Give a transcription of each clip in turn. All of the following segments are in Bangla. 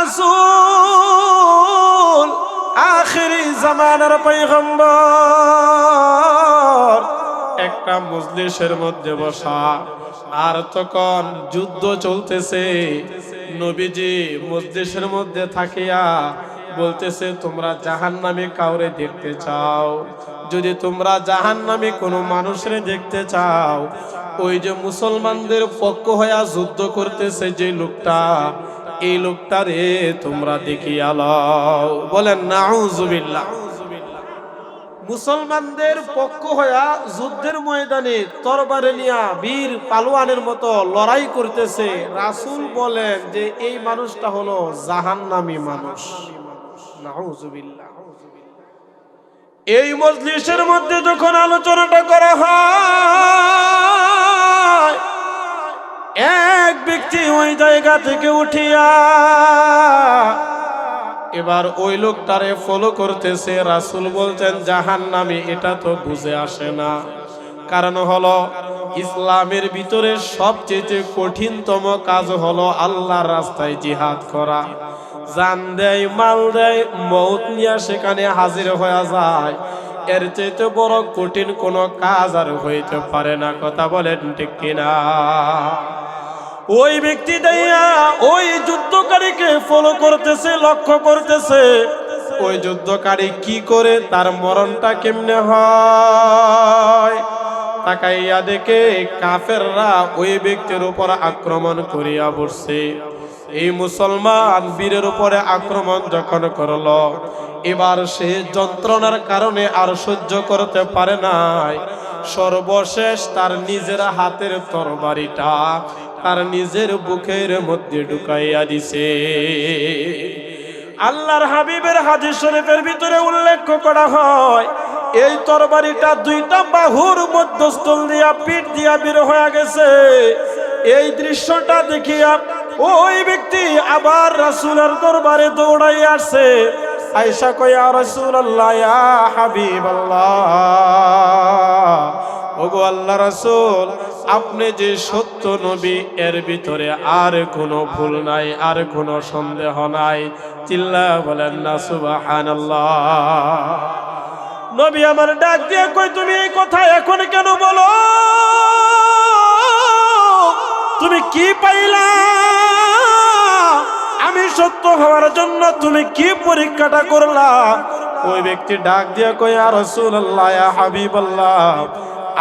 রাসূল আখিরি জামানার পয়গম্বর একটা মজলিসের মধ্যে বসা, আর তখন যুদ্ধ চলতেছে। নবীজি মজলিসের মধ্যে থাকিয়া বলতেছে, তোমরা জাহান্নামে কাউরে দেখতে চাও? যদি তোমরা জাহান্নামে কোনো মানুষের দেখতে চাও, ওই যে মুসলমানদের পক্ষ হইয়া যুদ্ধ করতেছে যে লোকটা, এই লোকটারে তোমরা দেখিয়া লও। বলেন নাউজুবিল্লাহ। মুসলমানদের পক্ষ হইয়া যুদ্ধের ময়দানে তরবারি নিয়া বীর পালোয়ানের মতো লড়াই করতেছে। রাসূল বলেন যে এই মানুষটা হলো জাহান্নামী মানুষ। নাউজুবিল্লাহ। এই মজলিসের মধ্যে যখন আলোচনাটা করা হয়, এক ব্যক্তি ওই জায়গা থেকে উঠিয়া এবার ওই লোকটারে ফলো করতেছে। রাসূল বলছেন জাহান্নামী, এটা তো বুঝে আসে না। কারণ হলো ইসলামের ভিতরে সবচেয়ে কঠিনতম কাজ হলো আল্লাহর রাস্তায় জিহাদ করা। জান দেয়, মাল দেয়, মওত নিয়ে সেখানে হাজির হয়ে যায়। এর চাইতে বড় কঠিন কোনো কাজ আর হইতে পারে না। কথা বলেন ঠিক কিনা? ওই ব্যক্তি দাইয়া ওই যুদ্ধকারীকে ফলো করতেছে, লক্ষ্য করতেছে ওই যুদ্ধকারী কি করে, তার মরণটা কেমনে হয়। তাকাইয়া দেখে কাফেররা ওই ব্যক্তির উপর আক্রমণ করিয়া বসছে। এই মুসলমান বীরের উপরে আক্রমণ যখন করলো, এবার সে যন্ত্রণার কারণে আর সহ্য করতে পারে নাই। সর্বশেষ তার নিজের হাতের তরবারিটা তার নিজের বুকের মধ্যে ঢুকাইয়া দিছে। আল্লাহর হাবিবের হাদিস শরীফের ভিতরে উল্লেখ করা হয়, এই তরবারিটা দুইটা বাহুর মধ্যস্থল দিয়া পিঠ দিয়া বের হয়ে গেছে। এই দৃশ্যটা দেখিয়া ওই ব্যক্তি আবার রাসূলের দরবারে দৌড়াইয়া আসছে। আয়েশা কয়, ইয়া রাসূলুল্লাহ, ইয়া হাবিবাল্লাহ, ওগো আল্লাহর রাসূল, আপনি যে সত্য নবী, এর ভিতরে আর কোনো ভুল নাই, আর কোনো সন্দেহ নাই। চিল্লা বলেন না সুবহানাল্লাহ। নবী আমার ডাক দিয়ে কই, তুমি এই কথা এখন কেন বলো? তুমি কি পাইলা? আমি সত্য হওয়ার জন্য তুমি কি পরীক্ষাটা করলা? ওই ব্যক্তি ডাক দিয়ে কই, ইয়া রাসূলুল্লাহ, ইয়া হাবিবাল্লাহ,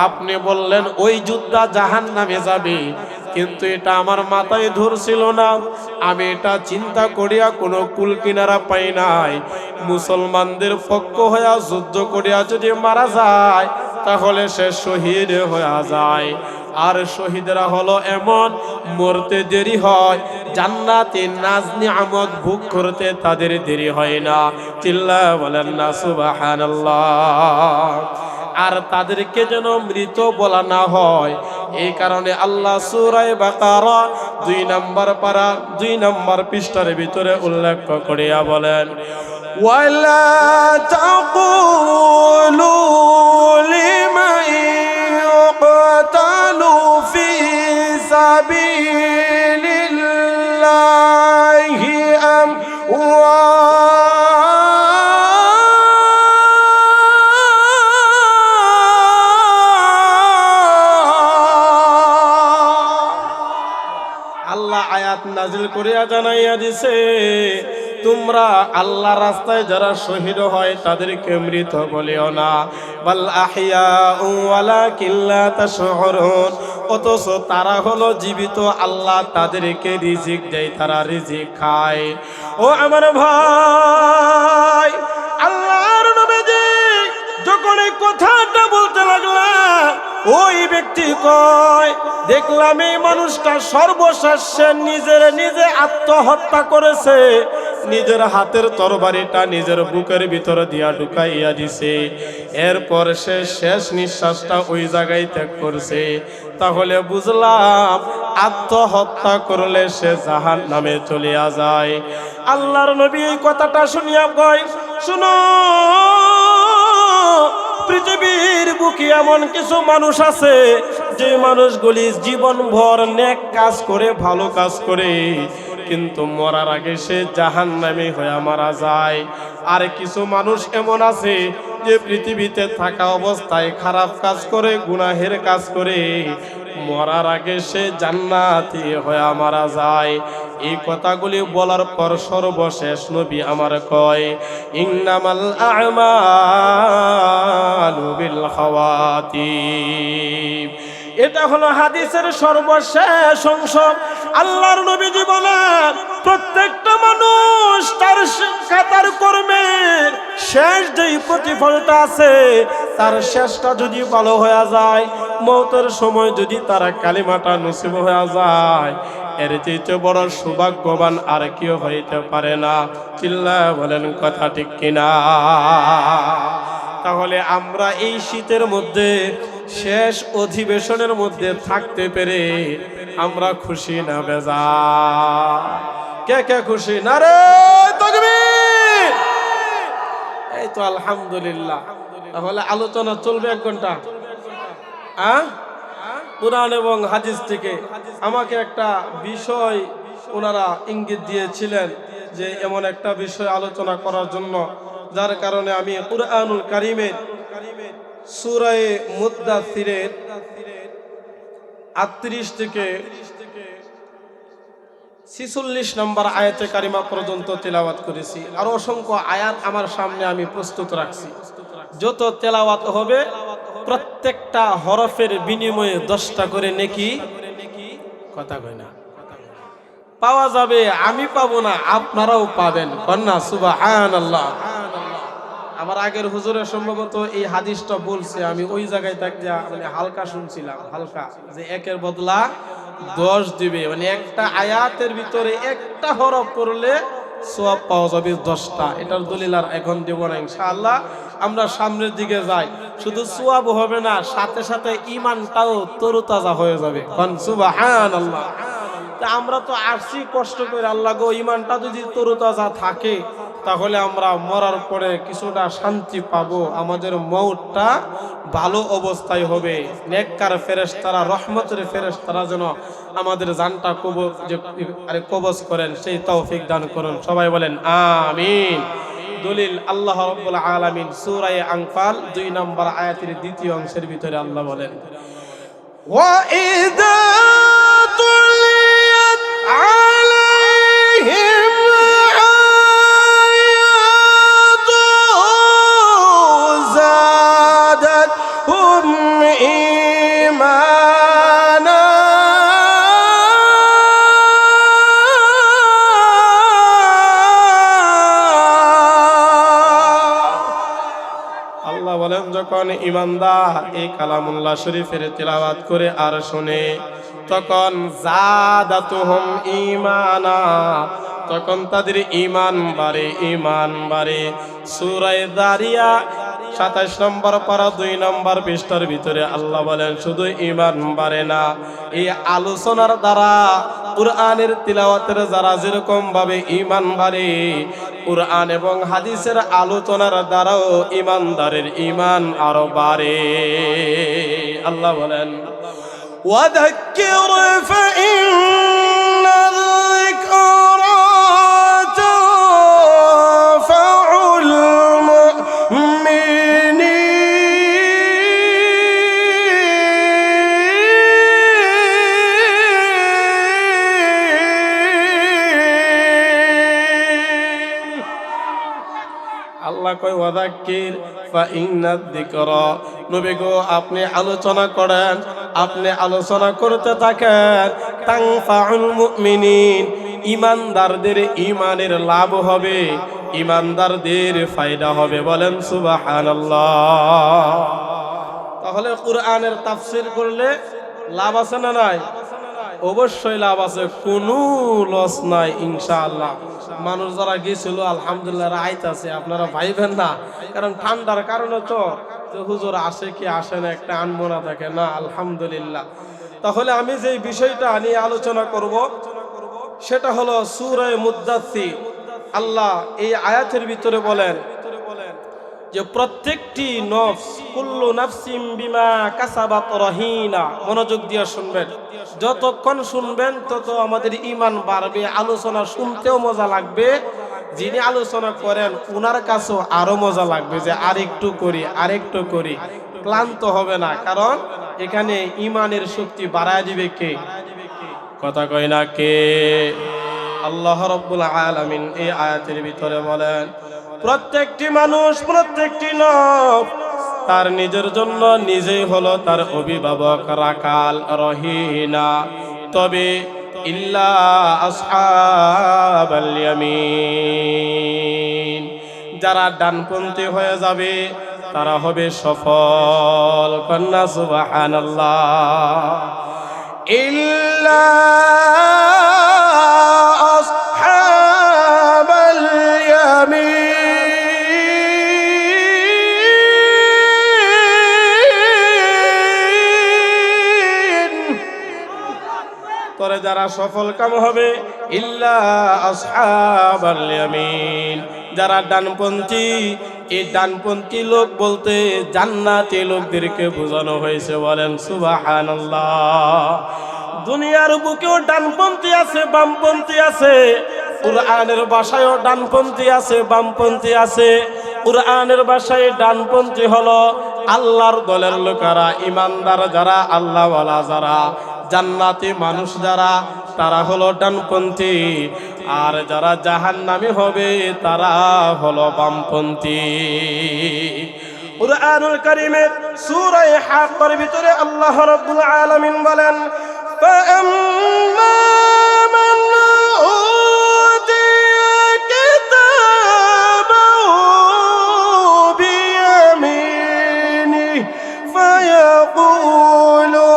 আপনি বললেন ওই যোদ্ধা জাহান্নামে যাবে, কিন্তু এটা আমার মাথায় ধরছিল না। আমি এটা চিন্তা করিয়া কোনো কুল কিনারা পাই নাই। মুসলমানদের পক্ষ হইয়া যুদ্ধ করিয়া যদি মারা যায়, তাহলে সে শহীদ হইয়া যায়। আর শহীদরা হলো এমন, মরতে দেরি হয়, জান্নাতে নাজ নিয়ামত ভোগ করতে তাদের দেরি হয় না। চিল্লা বলেন না সুবহানাল্লাহ। আর তাদেরকে যেন মৃত বলা না হয়, এই কারণে আল্লাহ সূরা বাকারা 2 নম্বর পারা 2 নম্বর পৃষ্ঠার ভিতরে উল্লেখ করিয়া বলেন, ওয়ালা তাকুলু লিমান ইউকতালু ফি সাবিলিল্লাহি নাজিল করিয়া জানাইয়া দিছে, তোমরা আল্লাহর রাস্তায় যারা শহীদ হয় তাদেরকে মৃত বলিও না, বাল আহইয়াউ ওয়ালাকিন লা তাশউরুন, অথচ তারা হলো জীবিত। আল্লাহ তাদেরকে রিজিক দেয়, তারা রিজিক খায়। ও আমার ভাই, আল্লাহর নবীজি যখন এই কথাটা বলতে লাগলা, ওই ব্যক্তি কয়, দেখলাম এই মানুষটা সর্বশেষ নিজে আত্মহত্যা করেছে। নিজের হাতের তরবারিটা নিজের বুকের ভিতর দিয়া ঢুকাইয়া দিছে। এরপর সে শেষ নিঃশ্বাসটা ওই জায়গায় ত্যাগ করছে। তাহলে বুঝলাম আত্মহত্যা করলে সে জাহান্নামে চলিয়া যায়। আল্লাহর নবী এই কথাটা শুনিয়া কয়, শুনো, পৃথিবীর বুকে এমন কিছু মানুষ আছে যে মানুষগুলি জীবনভর নেক কাজ করে, ভালো কাজ করে, কিন্তু মরার আগে সে জাহান্নামী হয়ে মারা যায়। আর কিছু মানুষ এমন আছে যে পৃথিবীতে থাকা অবস্থায় খারাপ কাজ করে, গুনাহের কাজ করে, মরার আগে সে জান্নাতি হয়ে মারা যায়। এই কথাগুলি বলার পর সর্বশেষ নবী আমার কয়, ইন্নামাল আমালু বিল খাওয়াতিম। এটা হলো হাদিসের সর্বশেষ অংশ। আল্লাহর নবীজি বলেন, প্রত্যেকটা মানুষ তার কর্মের শেষ যেই প্রতিফলটা আছে, তার শেষটা যদি ভালো হয়ে যায়, মওতের সময় যদি তার কালিমাটা নসিব হয়ে যায়, এর চেয়ে বড় সৌভাগ্যবান আর কেউ হইতে পারে না। চিল্লায়া বলেন কথা ঠিক কিনা? তাহলে আমরা এই শীতের মধ্যে শেষ অধিবেশনের মধ্যে থাকতে পেরে আমরা খুশি না বেজার? কে কে খুশি? নারে তাকবীর! এই তো আলহামদুলিল্লাহ। তাহলে আলোচনা চলবে 1 ঘন্টা। কুরআন এবং হাদিস থেকে আমাকে একটা বিষয় ওনারা ইঙ্গিত দিয়েছিলেন যে এমন একটা বিষয় আলোচনা করার জন্য, যার কারণে আমি কুরআনুল কারীমের সূরা মুদ্দাসসিরের 38 থেকে 46 নম্বর আয়াতে কারিমা পর্যন্ত তেলাওয়াত করেছি। আর অসংখ্য আয়াত আমার সামনে আমি প্রস্তুত রাখছি। যত তেলাওয়াত হবে প্রত্যেকটা হরফের বিনিময়ে 10টা করে নেকি, কথা কই না, পাওয়া যাবে। আমি পাবো না, আপনারাও পাবেন। কন্যা সুবহানাল্লাহ। আমার আগের হুজুরে সম্ভবত এই হাদিসটা বলছে, আমি ওই জায়গায় থাকতে মানে হালকা শুনছিলাম, হালকা, যে 1-এর বদলা 10 দিবে। মানে একটা আয়াতের ভিতরে একটা হরফ পড়লে সওয়াব পাওয়া যাবে 10টা। এটার দলিল আর এখন দেব না ইনশাআল্লাহ। আমরা সামনের দিকে যাই। শুধু সওয়াব হবে না, সাথে সাথে ঈমানটাও তরতাজা হয়ে যাবে। সুবহানাল্লাহ। তা আমরা তো আসছি কষ্ট করে, আল্লাহ গো ঈমানটা যদি তরতাজা থাকে তাহলে আমরা মরার পরে কিছুটা শান্তি পাবো, আমাদের মওতটা ভালো অবস্থায় হবে। নেককার ফেরেশতারা, রহমতের ফেরেশতারা যেন আমাদের জানটা কবজ করেন, সেই তৌফিক দান করুন। সবাই বলেন আমিন। দলিল আল্লাহ রাব্বুল আলামিন সূরা আনফাল 2 নম্বর আয়াতের 2য় অংশের ভিতরে আল্লাহ বলেন, ওয়া ইযা তুলিয়াত আলাইহিম যখন ইমানদার এই কালামুল্লাহ শরীফের তিলাওয়াত করে আর শুনে, তখন জাদাতুহুম ঈমানা, তখন তাদের ঈমান বাড়ে, ঈমান বাড়ে। সূরা দারিয়া 27 নম্বর পারা 2 নম্বর পৃষ্ঠার ভিতরে আল্লাহ বলেন, শুধু ঈমান বাড়ে না, এই আলোচনার দ্বারা, কুরআনের তিলাওয়াতের যারা যেরকম ভাবে ঈমান বাড়ে, কুরআন এবং হাদিসের আলোচনার দ্বারাও ঈমানদারের ঈমান আরো বাড়ে। আল্লাহ বলেন, ওয়াযাক্কির ফাইন্নাল যিকরা তানফাউল মুমিনিন। আল্লাহ কয় ওয়াযাক্কির ফাইন্নাদ যিকরা, নবী গো আপনি আলোচনা করেন, আপনি আলোচনা করতে থাকেন, তানফাউল মুমিনিন, ঈমানদারদের ঈমানের লাভ হবে, ঈমানদারদের ফায়দা হবে। বলেন সুবহানাল্লাহ। তাহলে কুরআনের তাফসীর করলে লাভ আছে না নাই? অবশ্যই লাভ আছে, কোনো লস নাই ইনশাআল্লাহ। মানুষ যারা গেছিল আলহামদুলিল্লাহ আইতাছে, আপনারা ভাইবেন না, কারণ ঠান্ডার কারণে তো হুজুর আসে কি আসে না একটা আনমনা থাকে না, আলহামদুলিল্লাহ। তাহলে আমি যে বিষয়টা নিয়ে আলোচনা করব সেটা হলো সূরা মুদ্দাসসির। আল্লাহ এই আয়াতের ভিতরে বলেন যে প্রত্যেকটি নফস কুল্লু নাফসিম বিমা কাসাবাত রহিনা। মনোযোগ দিয়ে শুনবেন, যতক্ষণ শুনবেন তত আমাদের ঈমান বাড়বে, আলোচনা শুনতেও মজা লাগবে, যিনি আলোচনা করেন উনার কাছেও আরো মজা লাগবে যে আরেকটু করি আরেকটু করি, ক্লান্ত হবে না। কারণ এখানে ঈমানের শক্তি বাড়ায় দিবে কে? কথা কয় না কে? আল্লাহ রাব্বুল আলামিন এই আয়াতের ভিতরে বলেন, প্রত্যেকটি মানুষ, প্রত্যেকটি নফস তার নিজের জন্য নিজেই হলো তার অভিভাবক, রাকাল, রহিনা। তবে ইল্লা আসহাবাল ইয়ামিন, যারা ডানপন্থী হয়ে যাবে তারা হবে সফল। কন্যা সুবহানাল্লাহ। ইল্লা আসহাবাল ইয়ামিন, তরে যারা সফল কাম হবে ইল্লা আসহাবাল ইয়ামিন, যারা ডানপন্থী। এই ডানপন্থী লোক বলতে জান্নাতি লোকদেরকে বোঝানো হয়েছে। বলেন সুবহানাল্লাহ। দুনিয়ার বুকেও ডানপন্থী আছে, বামপন্থী আছে। কুরআনের ভাষায়ও ডানপন্থী আছে, বামপন্থী আছে। কুরআনের ভাষায় ডানপন্থী হলো আল্লাহর দলের লোকেরা, ইমানদার যারা, আল্লাহওয়ালা যারা, জান্নাতি মানুষ যারা, তারা হলো ডানপন্থী। আর যারা জাহান্নামী হবে তারা হলো বামপন্থী। কুরআনুল কারীমের সূরা হাক্কার ভিতরে আল্লাহ রাব্বুল আলামিন বলেন, ফাআম্মা মান উতিয়া কিতাবাহু বিয়ামিনি ফায়াকুলু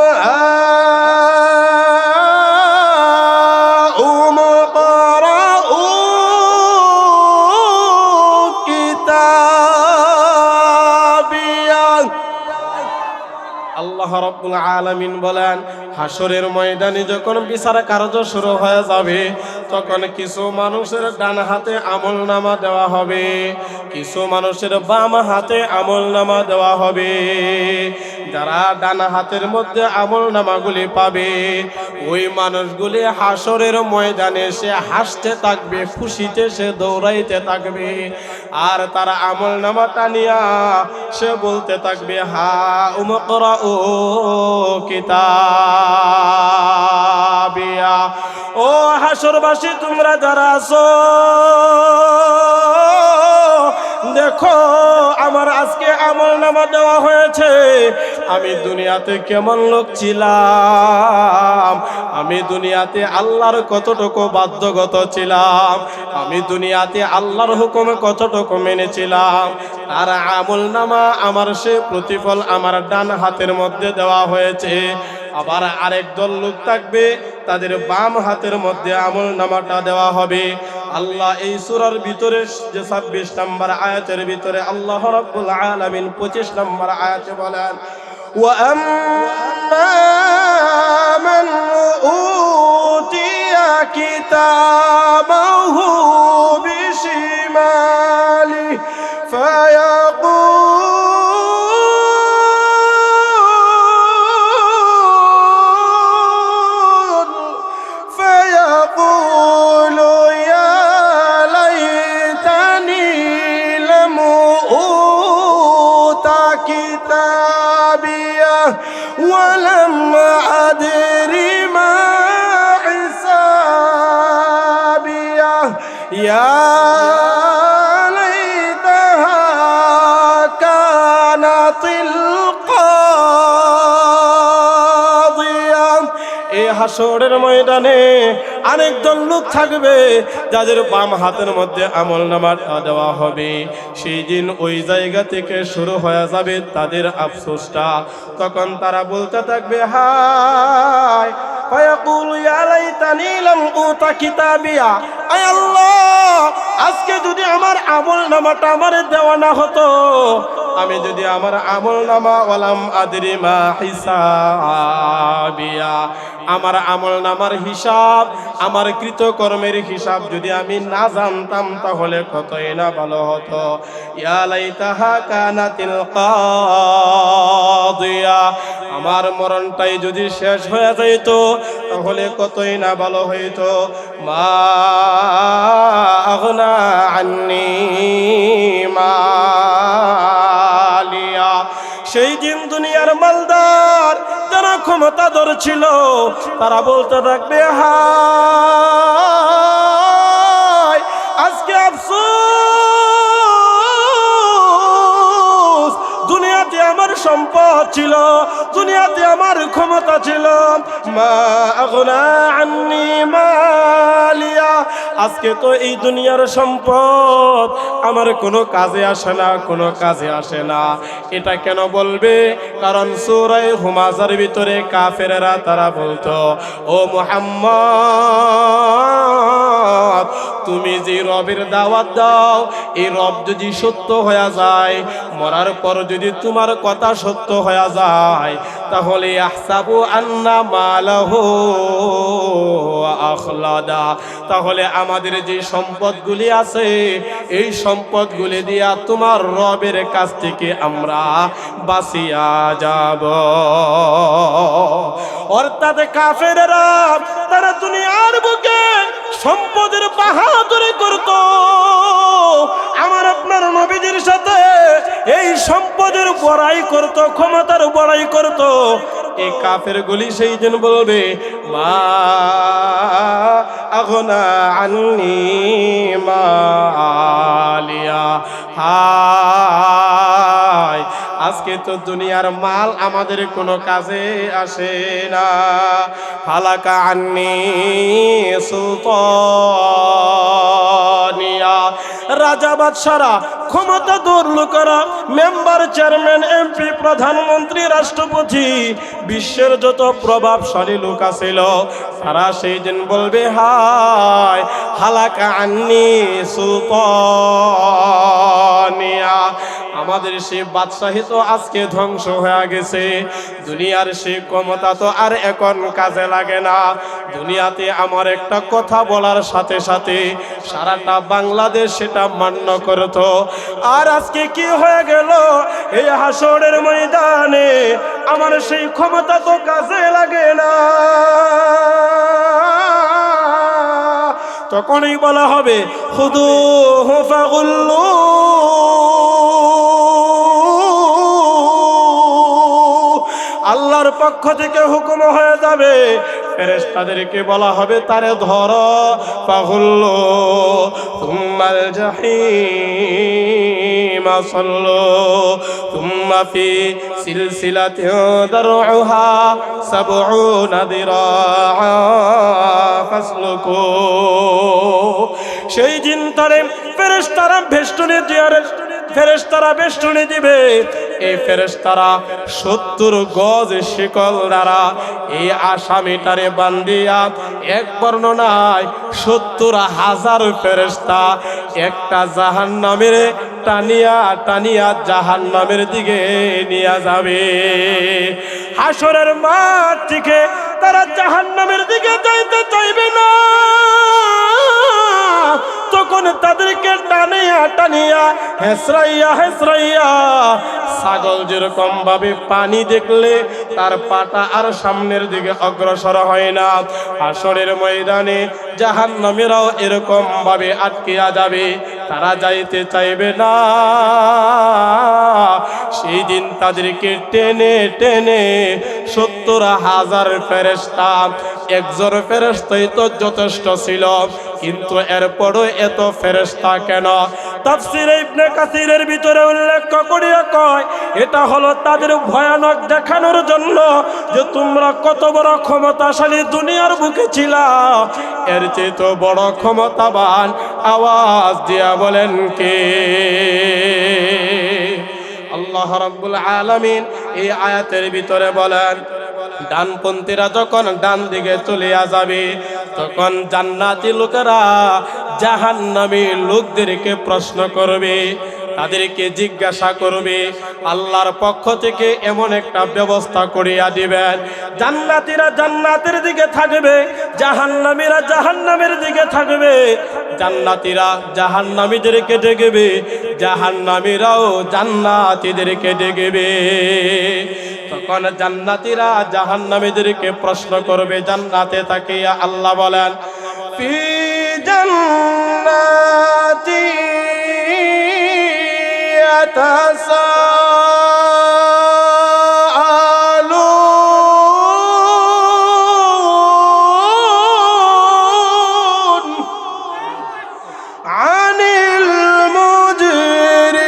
আল্লাহ রাব্বুল আলামিন বলেন, হাসরের ময়দানে যখন বিচার কার্য শুরু হয়ে যাবে তখন কিছু মানুষের ডান হাতে আমলনামা দেওয়া হবে, কিছু মানুষের বাম হাতে আমলনামা দেওয়া হবে। যারা ডান হাতের মধ্যে আমলনামাগুলি পাবে ওই মানুষগুলি হাসরের ময়দানে সে হাসতে থাকবে, খুশিতে সে দৌড়াইতে থাকবে। আর তারা আমলনামাটা নিয়া সে বলতে থাকবে, হা উমকরাউ কিতাবিয়া। ও হাসরবাসী তোমরা যারা আছো, দেখো আমার আজকে আমলনামা দেওয়া হয়েছে। আমি দুনিয়াতে কেমন লোক ছিলাম, আমি দুনিয়াতে আল্লাহর কতটুকু বাধ্যগত ছিলাম, আমি দুনিয়াতে আল্লাহর হুকুম কতটুকু মেনেছিলাম, আর আমলনামা আমার সে প্রতিফল আমার ডান হাতের মধ্যে দেওয়া হয়েছে। আবার আরেক দল লোক থাকবে তাদের বাম হাতের মধ্যে আমলনামাটা দেওয়া হবে। আল্লাহ এই সূরার ভিতরে যে 26 নম্বর আয়াতের ভিতরে আল্লাহ রাব্বুল আলামিন 25 নম্বর আয়াতে বলেন, ওয়া আম্মা মান উতিয়া কিতাবাহু বিশিমালি فيقول يا ليتني لم أوت كتابيه ولم أدر ما حسابيه يا ليتها كانت القاضية। এই হাসরের ময়দানে অনেক দল লোক থাকবে যাদের বাম হাতের মধ্যে আমলনামাটা দেওয়া হবে। সেই দিন ওই জায়গা থেকে শুরু হয়ে যাবে তাদের আফসোসটা। তখন তারা বলতে থাকবে, হায় ফায়াকুলু ইয়া লাইতানি লাম উতা কিতাবিয়া। আয় আল্লাহ, আজকে যদি আমার আমলনামাটা আমার দেওয়া না হতো, আমি যদি আমার আমলনামা ওয়ালাম আদরি মা হিসাবিয়া, আমার আমলনামার হিসাব, আমার কৃতকর্মের হিসাব যদি আমি না জানতাম তাহলে কতই না ভালো হতো। ইয়া লাইতাহা কানাতিল কাদিয়া, আমার মরণটাই যদি শেষ হয়ে যাইত তাহলে কতই না ভালো হইতো। মা আগনা আন্নি মালিয়া, সেই দিন দুনিয়ার মালদার যারা ক্ষমতাধর ছিল তারা বলতে থাকবে, হায় আজকে আফসোস, দুনিয়াতে আমার সম্পদ ছিল, দুনিয়াতে আমার ক্ষমতা ছিল, মা আগনা আন্নি মালিয়া, আজকে তো এই দুনিয়ার সম্পদ আমার কোনো কাজে আসে না, কোনো কাজে আসে না। এটা কেন বলবে? কারণ সূরা হুমাযার ভিতরে কাফেররা তারা বলতো, ও মুহাম্মদ, তুমি যে রবের দাওয়াত দাও, এই রব যদি সত্য হয়ে যায়, মরার পর যদি তোমার কথা সত্য হয়ে যায়, তাহলে আহসাবু আন্না মালাহু আখলাদা, তাহলে আমাদের যে সম্পদগুলি আছে এই সম্পদগুলি দিয়া তোমার রবের কাছ থেকে আমরা বাঁচিয়া যাব। অর্থাৎ কাফেররা তারা দুনিয়ার বুকে সম্পদের বাহাদুরি করত, আমার আপনার নবীজির সাথে এই সম্পদের বড়াই করত, ক্ষমতার বড়াই করত। এই কাফেরগুলি সেই দিন বলবে, মা আগনা আন্নি মালিয়া, হায় আজকে তো দুনিয়ার মাল আমাদের কোনো কাজে আসে না। হালাকা আন্নি সুলতানিয়া, রাজা বাদশারা, ক্ষমতা দূর লোকেরা, মেম্বার, চেয়ারম্যান, এমপি, প্রধানমন্ত্রী, রাষ্ট্রপতি, বিশ্বের যত প্রভাবশালী লোক আছিল তারা সেই দিন বলবে, হায় হালাকা আন্নি সুলতানিয়া, আমাদের সেই বাদশাহী তো আজকে ধ্বংস হয়ে গেছে, দুনিয়ার সেই ক্ষমতা তো আর এখন কাজে লাগে না। দুনিয়াতে আমার একটা কথা বলার সাথে সাথে সারাটা বাংলাদেশ সেটা মান্য করত, আর আজকে কি হয়ে গেল? এই হাসরের ময়দানে আমার সেই ক্ষমতা তো কাজে লাগে না। তখনই বলা হবে, খুদুহু ফাগুল্লু, আল্লাহর পক্ষ থেকে হুকুম হয়ে যাবে, ফেরেশতাদেরকে বলা হবে তারে ধরো, ফাগুল্লু তুম্মাল জাহিম সাল্লু তুম্মা ফি সিলসিলাতিন দারউহা সাবউনা দিরাআ ফাসলুকু। সেই দিন তারে ফেরেশতারা বেষ্টনী দিয়ে, ফেরেশতারা বেষ্টনী দিবে, এই ফেরেশতারা 70 গজ শিকল দ্বারা এই আসামিটারে বান্ধিয়া, এক বর্ণনায় 70,000 ফেরেশতা একটা জাহান্নামের টানিয়া টানিয়া জাহান্নামের দিকে নিয়ে যাবে। হাসরের মাঠ থেকে তারা জাহান্নামের দিকে যাইতে চাইবে না, তখন তাদেরকে টানিয়া টানিয়া হেসরাইয়া হেসরাইয়া, ছাগল যেরকম ভাবে পানি দেখলে তার পাটা আর সামনের দিকে অগ্রসর হয় না, হাসরের ময়দানে জাহান্নামীরাও এরকম ভাবে আটকিয়া যাবে, তারা যাইতে চাইবে না। সেই দিন তাদেরকে টেনে টেনে 70,000 ফেরেশতা, একজন ফেরেশতাই তো যথেষ্ট ছিল, কিন্তু এরপরও এত ফেরেশতা কেন? তাফসীরে ইবনে কাসিরের ভিতরে উল্লেখ করিয়া কয়, এটা হলো তাদের ভয়ানক দেখানোর জন্য যে তোমরা কত বড় ক্ষমতাশালী দুনিয়ার বুকে ছিলা, এর চেয়ে তো বড় ক্ষমতাবান আওয়াজ দিয়া বলেন কে? আল্লাহ রাব্বুল আলামিন এই আয়াতের ভিতরে বলেন, ডানপন্থীরা যখন ডান দিকে চলে যাবে, তখন জান্নাতি লোকেরা জাহান্নামী লোকদেরকে প্রশ্ন করবে, তাদেরকে জিজ্ঞাসা করবে, আল্লাহর পক্ষ থেকে এমন একটা ব্যবস্থা করিয়া দিবেন, জান্নাতীরা জান্নাতের দিকে থাকবে, জাহান্নামীরা জাহান্নামের দিকে থাকবে। জান্নাতীরা জাহান্নামীদেরকে ডেকেবে, জাহান্নামীরাও জান্নাতীদেরকে ডেকেবে। তখন জান্নাতীরা জাহান্নামীদেরকে প্রশ্ন করবে, জান্নাতে তাকিয়া আল্লাহ বলেন, ফি জান্নাতি ইয়াতাসাআলুন আনিল মুজরিমিন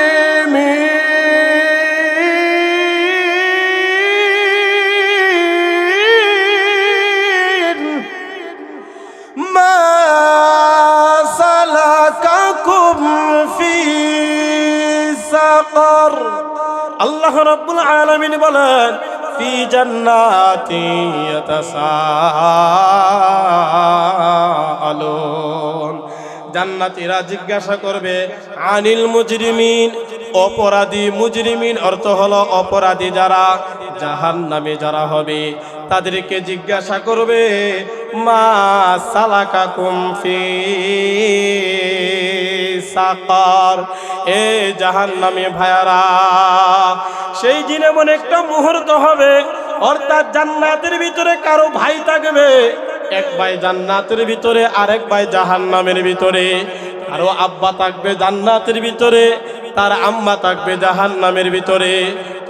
মা সালাকাকুম ফি সাকার। আল্লাহ রাব্বুল আলামিন বলেন, ফি জান্নাতি ইয়াতাসাআলুন, জান্নাতীরা জিজ্ঞাসা করবে, আনিল মুজরিমিন, অপরাধী। মুজরিমিন অর্থ হলো অপরাধী যারা, জাহান্নামে যারা হবে তাদেরকে জিজ্ঞাসা করবে, মা সালাকাকুম ফি সাকার, এ জাহান্নামী ভাইয়ারা। সেই দিন এমন একটা মুহূর্ত হবে, অর্থাৎ জান্নাতের ভিতরে কারো ভাই থাকবে, এক ভাই জান্নাতের ভিতরে, আরেক ভাই জাহান্নামের ভিতরে। কারো আব্বা থাকবে জান্নাতের ভিতরে, তার আম্মা থাকবে জাহান্নামের ভিতরে।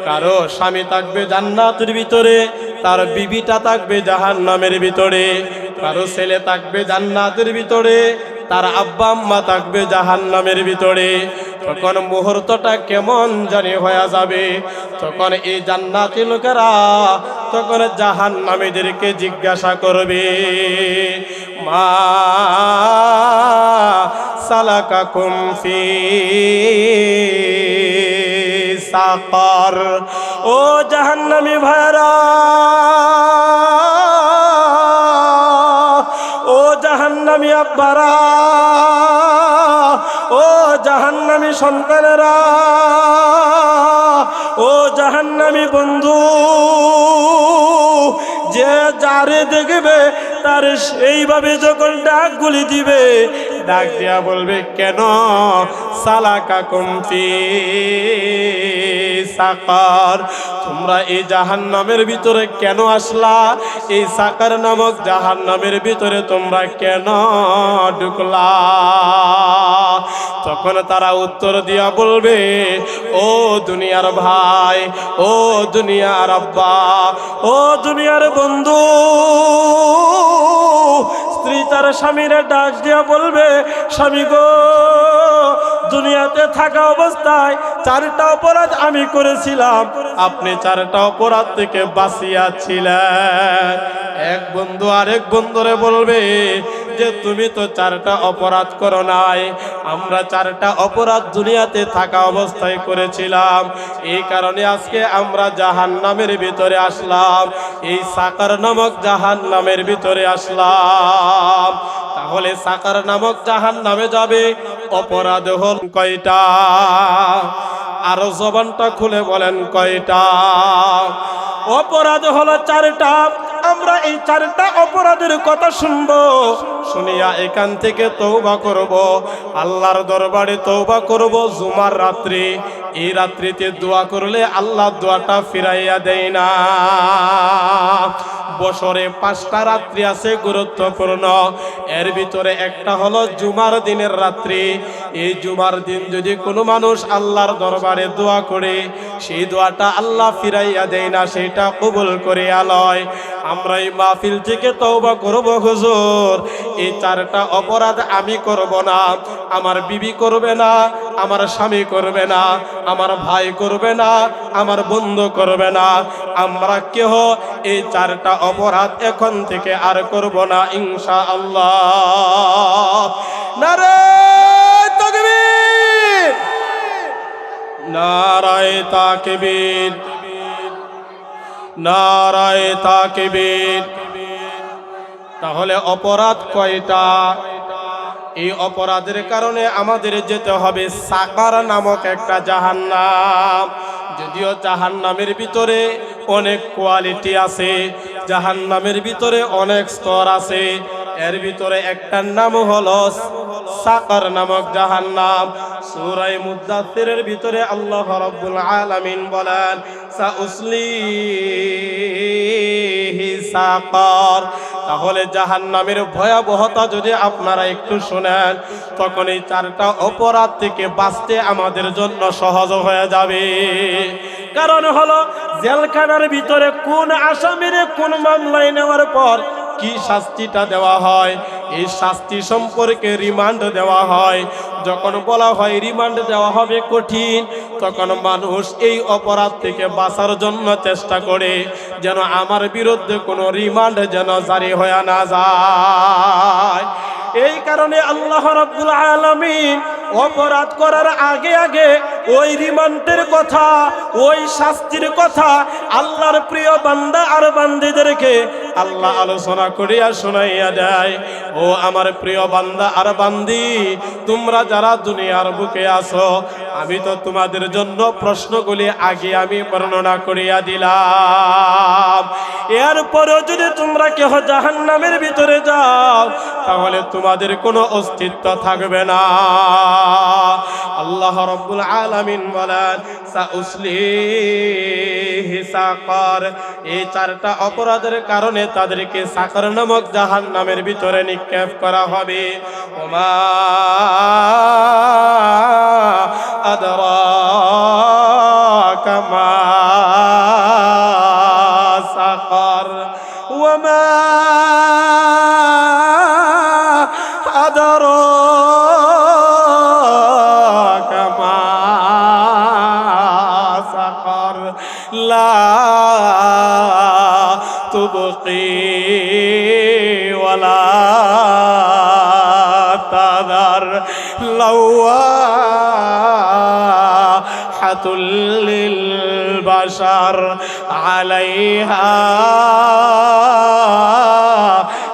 কারো স্বামী থাকবে জান্নাতের ভিতরে, তার বিবিটা থাকবে জাহান্নামের ভিতরে। কারো ছেলে থাকবে জান্নাতের ভিতরে, তার আব্বা আম্মা থাকবে জাহান্নামের ভিতরে। তখন মুহূর্তটা কেমন জানি হয়ে যাবে। তখন এই জান্নাতি লোকেরা তখন জাহান্নামীদেরকে জিজ্ঞাসা করবে, মা সালাকাকুম ফি সাকার, ও জাহান্নামী ভাইরা, ও জাহান্নামী আব্বারা, ও জাহান্নামী সন্তানেরা, ও জাহান্নামী বন্ধু, যে যারে দেখবে তার সেইভাবে যখন ডাকগুলি দিবে, ডাক দিয়া বলবে, কেন সালাকাকুম ফি সাকার, তোমরা এই জাহান্নামের ভিতরে কেন আসলা? এই সাকার নামক জাহান্নামের ভিতরে তোমরা কেন ঢুকলা? তখন তারা উত্তর দিয়া বলবে, ও দুনিয়ার ভাই, ও দুনিয়ার আব্বা, ও দুনিয়ার বন্ধু। স্ত্রী তার স্বামীর ডাক দিয়া বলবে, স্বামী গো, দুনিয়াতে থাকা অবস্থায় 4টা অপরাধ আমি করেছিলাম, আপনি 4টা অপরাধ থেকে বাঁচিয়াছিলেন। এক বন্ধু আরেক বন্ধুরে বলবে যে, তুমি তো 4টা অপরাধ করো নাই, আমরা 4টা অপরাধ দুনিয়াতে থাকা অবস্থায় করেছিলাম, এই কারণে আজকে আমরা জাহান্নামের ভিতরে আসলাম, এই সাকার নামক জাহান্নামের ভিতরে আসলাম। তাহলে সাকার নামক জাহান্নামে যাবে, অপরাধ হল কয়টা? আরো জবানটা খুলে বলেন কয়টা? অপরাধ হলো 4টা। আমরা এই 4টা অপরাধের কথা শুনবো, শুনিয়া এখান থেকে তওবা করব, আল্লাহর দরবারে তওবা করব। জুমার রাত্রি, এই রাত্রিতে দোয়া করলে আল্লাহ দোয়াটা ফিরাইয়া দেয় না। বছরে 5টা রাত্রি আছে গুরুত্বপূর্ণ, এর ভিতরে একটা হলো জুমার দিনের রাত্রি। এই জুমার দিন যদি কোনো মানুষ আল্লাহর দরবারে দোয়া করে, সেই দোয়াটা আল্লাহ ফিরাইয়া দেয় না, সেটা কবুল করে লয়। আমরা এই মাহফিল থেকে তওবা করব, হুজুর এই 4টা অপরাধ আমি করব না, আমার বিবি করবে না, আমার স্বামী করবে না, আমার ভাই করবে না, আমার বন্ধু করবে না, আমরা কেহ এই 4টা অপরাধ এখন থেকে আর করব না ইনশাআল্লাহ। নারে তাকবীর, নারায়ে তাকবীর, নারায়ে তাকবীর। তাহলে অপরাধ কয়টা? এই অপরাধের কারণে আমাদের যেতে হবে সাকার নামক একটা জাহান্নাম। যদিও জাহান্নামের ভিতরে অনেক কোয়ালিটি আছে, জাহান্নামের ভিতরে অনেক স্তর আছে, এর ভিতরে একটার নাম হলো সাকার নামক জাহান্নাম। সূরা মুদ্দাসসিরের ভিতরে আল্লাহ রাব্বুল আলামিন বলেন সাউসলিহি সাকার। তাহলে জাহান্নামের ভয়াবহতা যদি আপনারা একটু শুনেন, তখন এই চারটা অপরাধ থেকে বাঁচতে আমাদের জন্য সহজ হয়ে যাবে। কারণ হলো জেলখানার ভিতরে কোন আসামিরে কোন মামলায় নেওয়ার পর কি শাস্তিটা দেওয়া হয়, এই শাস্তি সম্পর্কে রিমান্ড দেওয়া হয়। যখন বলা হয় রিমান্ড দেওয়া হবে কঠিন, তখন মানুষ এই অপরাধ থেকে বাঁচার জন্য চেষ্টা করে যেন আমার বিরুদ্ধে কোনো রিমান্ড যেন জারি হয়ে না যায়। এই কারণে আল্লাহ রাব্বুল আলামিন অপরাধ করার আগে আগে ওই রিমান্ডের কথা, ওই শাস্তির কথা আল্লাহর প্রিয় বান্দা আর বান্দীদেরকে আল্লাহ আলোচনা করিয়া শোনাইয়া দেয়। ও আমার প্রিয় বান্দা আর বান্দি, তোমরা যারা দুনিয়ার বুকে আছো, আমি তো তোমাদের জন্য প্রশ্নগুলি আগে আমি বর্ণনা করিয়া দিলাম। এরপরেও যদি তোমরা কেহ জাহান্নামের ভিতরে যাও, তাহলে তোমাদের কোনো অস্তিত্ব থাকবে না। আল্লাহ রাব্বুল আলামিন বলেন সাউসলিহি সাকার। এই চারটা অপরাধের কারণে তাদেরকে সাকার নামক জাহান্নামের ভিতরে নিক্ষেপ করা হবে। ওমা আদরাকা মা সাকার, ওমা আদরাকা মা সাকার, লা তুবকি ওয়ালা তাদার, লাওয়াহাতুল লিল বাশার, আলাইহা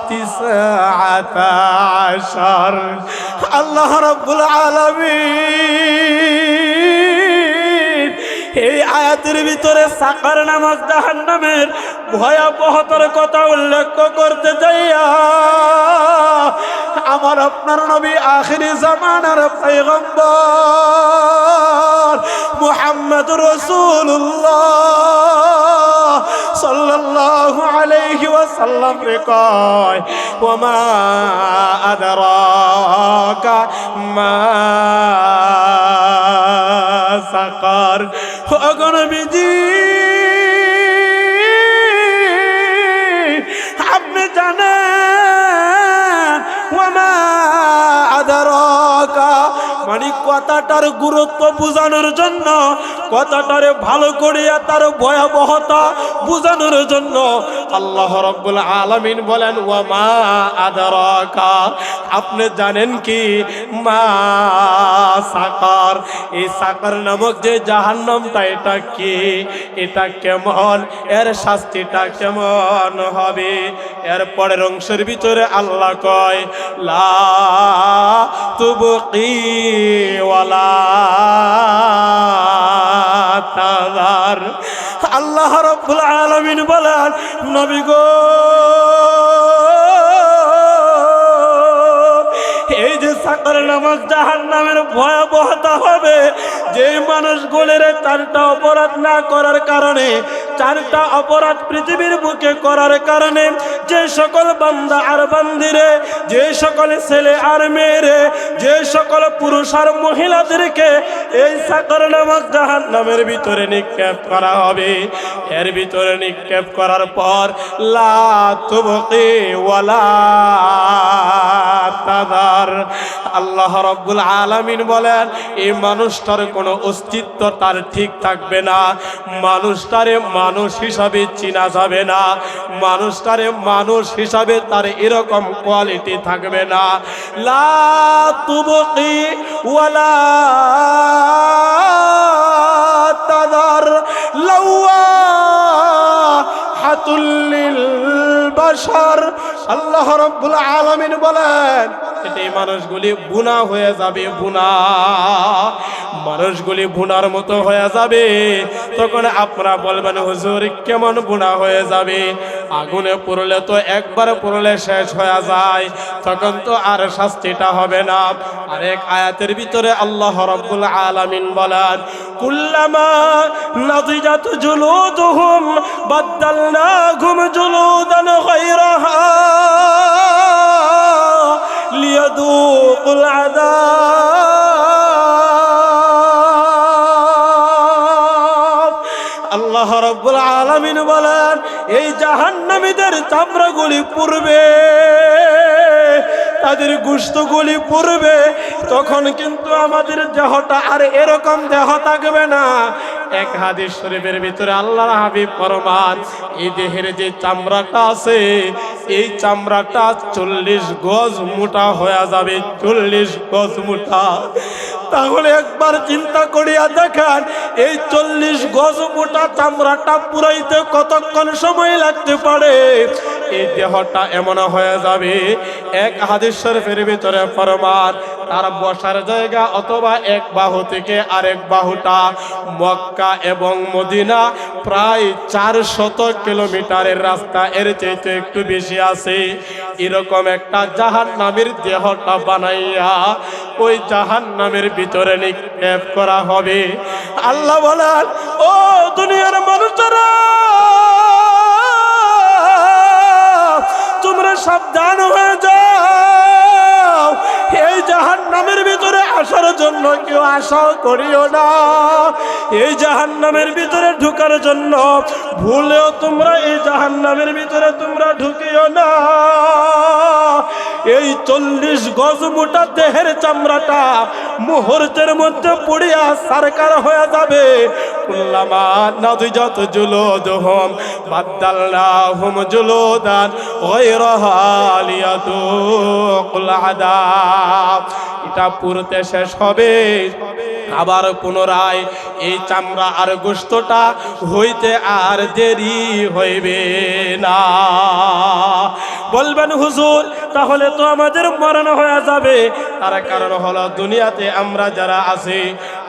তিসআতা আশার। আল্লাহ রাব্বুল আলামিন এই আয়াতের ভিতরে সাকার নামক জাহান্নামের ভয়াবহতার কথা উল্লেখ করতে যাইয়া আমার আপনার নবী আখিরি জামানার পয়গম্বর মুহাম্মদুর রাসূলুল্লাহ সাল্লাল্লাহু আলাইহি ওয়াসাল্লাম রে কয়, ওমা আদরাকা মা সাকার। ওগো নবীজি, আপনি জানেন ওমা আদরাকা মানে কথাটার গুরুত্ব বোঝানোর জন্য, কথাটারে ভালো করিয়া তার ভয়াবহতা বোঝানোর জন্য আল্লাহ রাব্বুল আলামিন বলেন ওমা আদরাকা, আপনি জানেন কি মা সাকার। এই সাকার নামক যে জাহান্নামটা, এটা কি, এটা কেমন, এর শাস্তিটা কেমন হবে? এর পরের অংশের ভিতরে আল্লাহ কয় লা তুবকি ওয়ালা তাদার। আল্লাহ রাব্বুল আলামিন বলেন নবী গো, এই যে সাকার নামক জাহান্নামের ভয়াবহতা হবে, যে মানুষগুলোর চারটা অপরাধ না করার কারণে, চারটা অপরাধ পৃথিবীর বুকে করার কারণে যে সকল বান্দা আর বান্দিরে, যে সকল ছেলে আর মেয়েরে, যে সকল পুরুষ আর মহিলাদেরকে এই সাকার নামক জাহান্নামের ভিতরে নিক্ষেপ করা হবে। এর ভিতরে নিক্ষেপ করার পর লা তুবকি ওয়ালা তাদার। আল্লাহ রাব্বুল আলামিন বলেন এই মানুষটার কোনো অস্তিত্ব তার ঠিক থাকবে না, মানুষটারে মানুষ হিসাবে চিনা যাবে না, মানুষটারে মানুষ হিসাবে তার এরকম কোয়ালিটি থাকবে না। লা তুবকি ওয়ালা তাদার, লাওয়াহাতুল লিল বাশার। আল্লাহ রাব্বুল আলামিন বলেন এই মানুষগুলি বুনা হয়ে যাবে, বুনা মানুষগুলি বুনার মতো হয়ে যাবে। তখন আপনারা বলবেন হুজুর কেমন বুনা হয়ে যাবে? আগুনে পুড়লে তো একবার পুড়লে শেষ হয়ে যায়, তখন তো আর শাস্তিটা হবে না। আরেক আয়াতের ভিতরে আল্লাহ রাব্বুল আলামিন বলেন কুল্লামা নাদিজাত জুলুদুহুম বাদদালনাহুম জুলুদান গায়রাহা লিয়াদুকুল আযাব। আল্লাহ রাব্বুল আলামিন বলেন এই জাহান্নামীদের চামড়াগুলি পুড়বে, তাদের গোশতগুলি পুড়বে, তখন কিন্তু আমাদের দেহটা আর এরকম দেহ থাকবে না। এক হাদিস শরীফের ভিতরে আল্লাহর হাবিব ফরমান এই দেহের যে চামড়াটা আছে এই চামড়াটা 40 গজ মোটা হয়ে যাবে, 40 গজ মোটা। তাহলে একবার চিন্তা করিয়া দেখেন এই 40 গজ মোটা চামড়াটা পুরাইতে কতক্ষণ সময় লাগতে পারে? এই দেহটা এমন হয়ে যাবে, এক হাদিস শরীফের ভিতরে ফরমান তার বসার জায়গা অথবা এক বাহু থেকে আরেক বাহুটা মক্কা এবং মদিনা প্রায় 400 কিলোমিটারের রাস্তা, এর চাইতে একটু বেশি আছে। এরকম একটা জাহান্নামের দেহটা বানাইয়া ওই জাহান্নামের ভিতরে নিক্ষেপ করা হবে। আল্লাহ বলেন ও দুনিয়ার মানুষেরা তোমরা সাবধান হয়ে যাও, এই জাহান্নামের ভিতরে আসার জন্য কেউ আশা করিও না। এই জাহান্নামের ভিতরে ঢোকার জন্য ভুলেও তোমরা এই জাহান্নামের ভিতরে তোমরা ঢুকিও না। এই 40 গজ মোটা দেহের চামড়াটা মুহূর্তের মধ্যে পড়িয়া সারকার হয়ে যাবে। কুল্লামা নাদিজাত জুলুদুহুম বাদদালনাহুম জুলুদান গায়রাহা লিয়াদুকুল আযাব। এটা পুরোতে শেষ হবে, আবার পুনরায় এই চামড়া আর গোশতটা হইতে আর দেরি হইবে না। বলবেন হুজুর তাহলে তো আমাদের মরণ হয়ে যাবে। তার কারণ হলো দুনিয়াতে আমরা যারা আছি,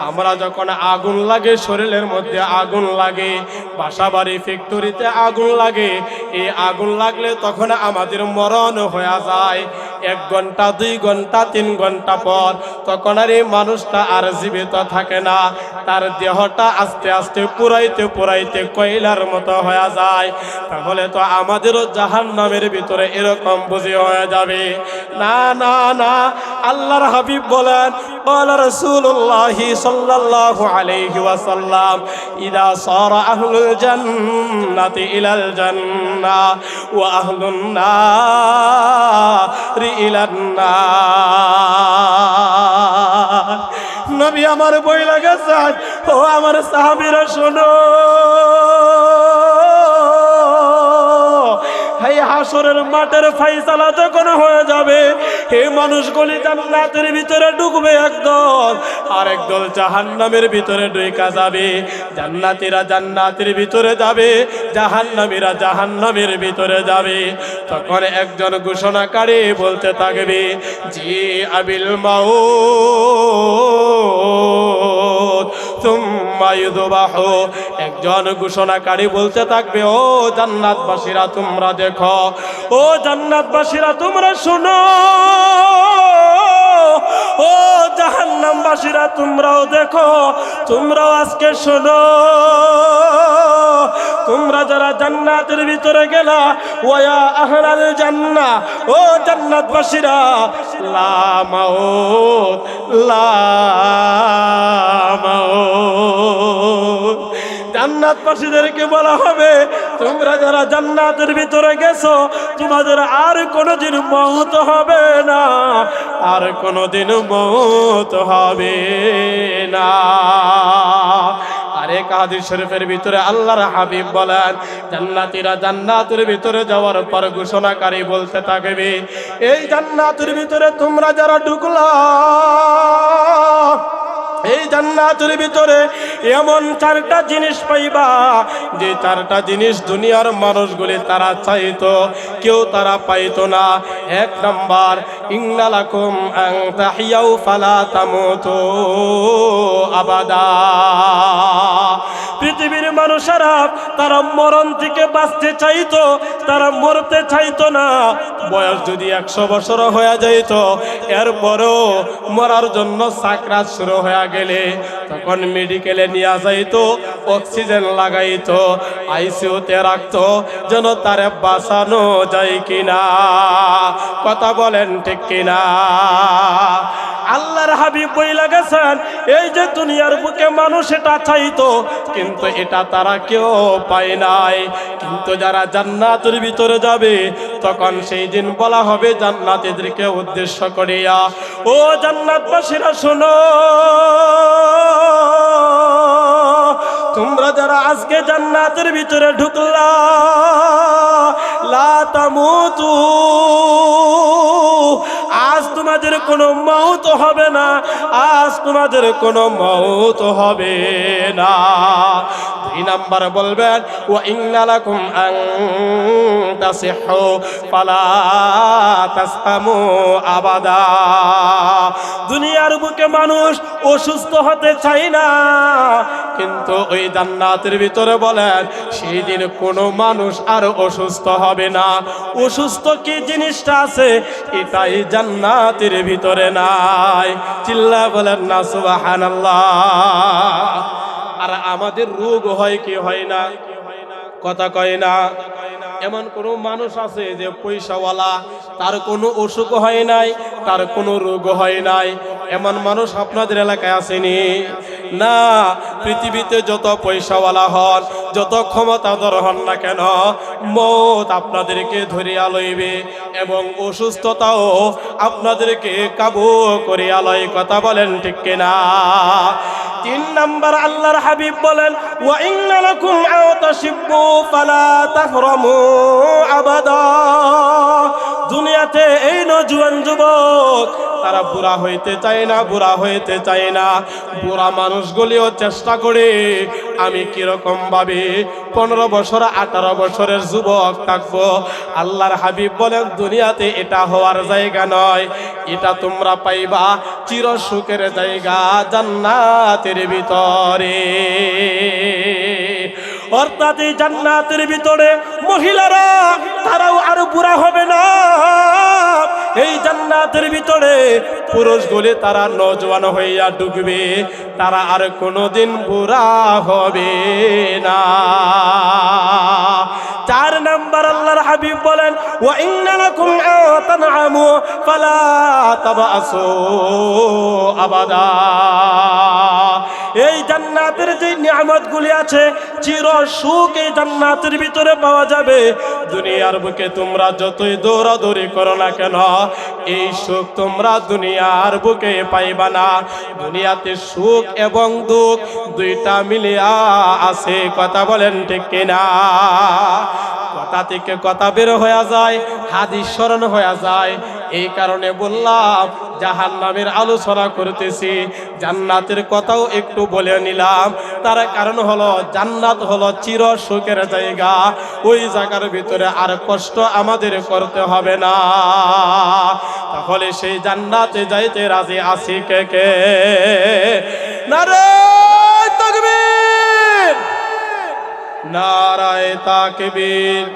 আমরা যখন আগুন লাগে শরীরের মধ্যে আগুন লাগে, বাসাবাড়ি ফ্যাক্টরিতে আগুন লাগে, এই আগুন লাগলে তখন আমাদের মরণ হয়ে যায়। 1 ঘন্টা 2 ঘন্টা 3 ঘন্টা পর তখন আর এই মানুষটা আর জীবিত থাকে না, তার দেহটা আস্তে আস্তে পুরাইতে পুরাইতে কয়লার মতো হয়ে যায়। তাহলে তো আমাদেরও জাহান্নামের ভিতরে এরকম বুঝি হয়ে যাবে। না না না, আল্লাহর হাবিব বলেন قال رسول الله صلى الله عليه وسلم إذا صار أهل الجنة إلى الجنة وأهل النار إلى النار। নবী আমার বই লাগাছেন, ও আমার সাহাবীরা শোনো, এই হাসরের মাঠের ফাইসালা যখন হয়ে যাবে, এই মানুষগুলি জান্নাতের ভিতরে ঢুকবে একদল, আর একদল জাহান্নামের ভিতরে ঢুকা যাবে। জান্নাতীরা জান্নাতের ভিতরে যাবে, জাহান্নামীরা জাহান্নামের ভিতরে যাবে। তখন একজন ঘোষণাকারী বলতে থাকবে জি আবিল মাউত সুম্মা ইউযবাহু। একজন ঘোষণাকারী বলতে থাকবে ও জান্নাতবাসীরা তোমরা দেখো, ও জান্নাতবাসীরা তোমরা শোনো, ও জাহান্নামবাসীরা তোমরাও দেখো, তোমরাও আজকে শোনো। তোমরা যারা জান্নাতের ভিতরে গেলা, ওয়া আহলাল জান্নাহ, ও জান্নাতবাসীরা, লা মাউত লা মাউত। জান্নাতবাসীদেরকে বলা হবে তোমরা যারা জান্নাতের ভিতরে গেছো তোমাদের আর কোনোদিন মওত হবে না, আর কোনোদিন মওত হবে না। আরেক হাদিস শরীফের ভিতরে আল্লাহর হাবিব বলেন জান্নাতীরা জান্নাতের ভিতরে যাওয়ার পর ঘোষণাকারী বলতে থাকবে এই জান্নাতের ভিতরে তোমরা যারা ঢুকলা, এই জান্নাতের ভিতরে এমন চারটা জিনিস পাইবা যে চারটা জিনিস দুনিয়ার মানুষগুলি তারা চাইতো, কেউ তারা পাইতো না। এক নাম্বার, ইন্না লাকুম আন তাহিয়াউ ফালা তামুতু আবাদা। পৃথিবীর মানুষেরা তারা মরণ থেকে বাঁচতে চাইতো, তারা মরতে চাইতো না। বয়স যদি 100 বছর হয়ে যাইত, এরপরেও মরার জন্য সাকরাত শুরু হয়ে গেলে তখন মেডিকেলে নিয়ে যাইতো, অক্সিজেন লাগাইতো, আইসিইউতে রাখতো, যেন তারে বাঁচানো যায় কিনা। কথা বলেন ঠিক কিনা? আল্লাহর হাবিব বইলা গেছেন, এই যে দুনিয়ার বুকে মানুষ এটা চাইতো, কিন্তু এটা তারা কেউ পায় নাই। কিন্তু যারা জান্নাতের ভিতরে যাবে, তখন সেই দিন বলা হবে জান্নাতীদেরকে উদ্দেশ্য করিয়া, ও জান্নাতবাসীরা শোনো, তোমরা যারা আজকে জান্নাতের ভিতরে ঢুকলা, লা তামুতু, আজ তোমাদের কোনো মওত হবে না, আজ তোমাদের কোনো মওত হবে না। 2 নাম্বার বলবেন, ওয়া ইন্না লাকুম আন তাসিহু ফালা তাসকামু আবাদা। দুনিয়ার বুকে মানুষ অসুস্থ হতে চায় না, কিন্তু ওই জান্নাতের ভিতরে বলেন সেই দিন কোনো মানুষ আর অসুস্থ হবে না। অসুস্থ কি জিনিসটা আছে, এটাই জান্নাতের ভিতরে নাই। চিল্লা বলেন না সুবহানাল্লাহ। আর আমাদের রোগ হয় কি হয় না? কথা কয় না। এমন কোনো মানুষ আছে যে পয়সাওয়ালা, তার কোনো অসুখ হয় নাই, তার কোনো রোগ হয় নাই? এমন মানুষ আপনাদের এলাকায় আসেনি? না। পৃথিবীতে যত পয়সাওয়ালা হন, যত ক্ষমতাধর হন না কেন, মওত আপনাদেরকে ধরিয়া লইবে এবং অসুস্থতাও আপনাদেরকে কাবু করিয়া লয়। কথা বলেন ঠিক কিনা? 3 নাম্বার আল্লাহর হাবিব বলেন, ওয়া ইন্না লাকুম আও তাশিব্বু ফালা তাহরামু আবাদা। দুনিয়াতে এই নওজোয়ান যুবক তারা বুড়া হইতে চায় না, বুড়া হইতে চায় না। বুড়া মানুষগুলিও চেষ্টা করে আমি কিরকম ভাবে 15 বছর 18 বছরের যুবক থাকবো। আল্লাহর হাবিব বলেন, দুনিয়াতে এটা হওয়ার জায়গা নয়, এটা তোমরা পাইবা চির সুখের জায়গা জান্নাতের ভিতরে। অর্থাৎ এই জান্নাতের ভিতরে মহিলারা তারাও আর বুড়া হবে না। এই জান্নাতের ভিতরে পুরুষগুলি তারা নওজোয়ান হইয়া ঢুকবে, তারা আর কোনোদিন বুড়া হবে না। 4 নাম্বার আল্লাহর হাবিব বলেন, ওয়া ইন্না লাকুম আতানআমু ফালা তাবাসু আবাদা। এই জান্নাতের যে নিয়ামতগুলি আছে, চির সুখ এই জান্নাতের ভিতরে পাওয়া যাবে। দুনিয়ার বুকে তোমরা যতই দৌড়াদৌড়ি করো না কেন, এই সুখ তোমরা দুনিয়ার বুকে পাইবা না। দুনিয়াতে সুখ এবং দুঃখ দুইটা মিলিয়া আছে। কথা বলেন ঠিক কিনা? কথা থেকে কথা বের হয়ে যায়, হাদিস স্মরণ হয়ে যায়। এই কারণে বললাম জাহান্নামের আলোচনা করতেছি, জান্নাতের কথাও একটু বলে নিলাম। তার কারণ হলো জান্নাত হলো চির সুখের জায়গা। ওই জায়গার ভিতরে আর কষ্ট আমাদের করতে হবে না। তাহলে সেই জান্নাতে যাইতে রাজি আছি কে কে? নারে তাকবীর, নারায়ে তাকবীর।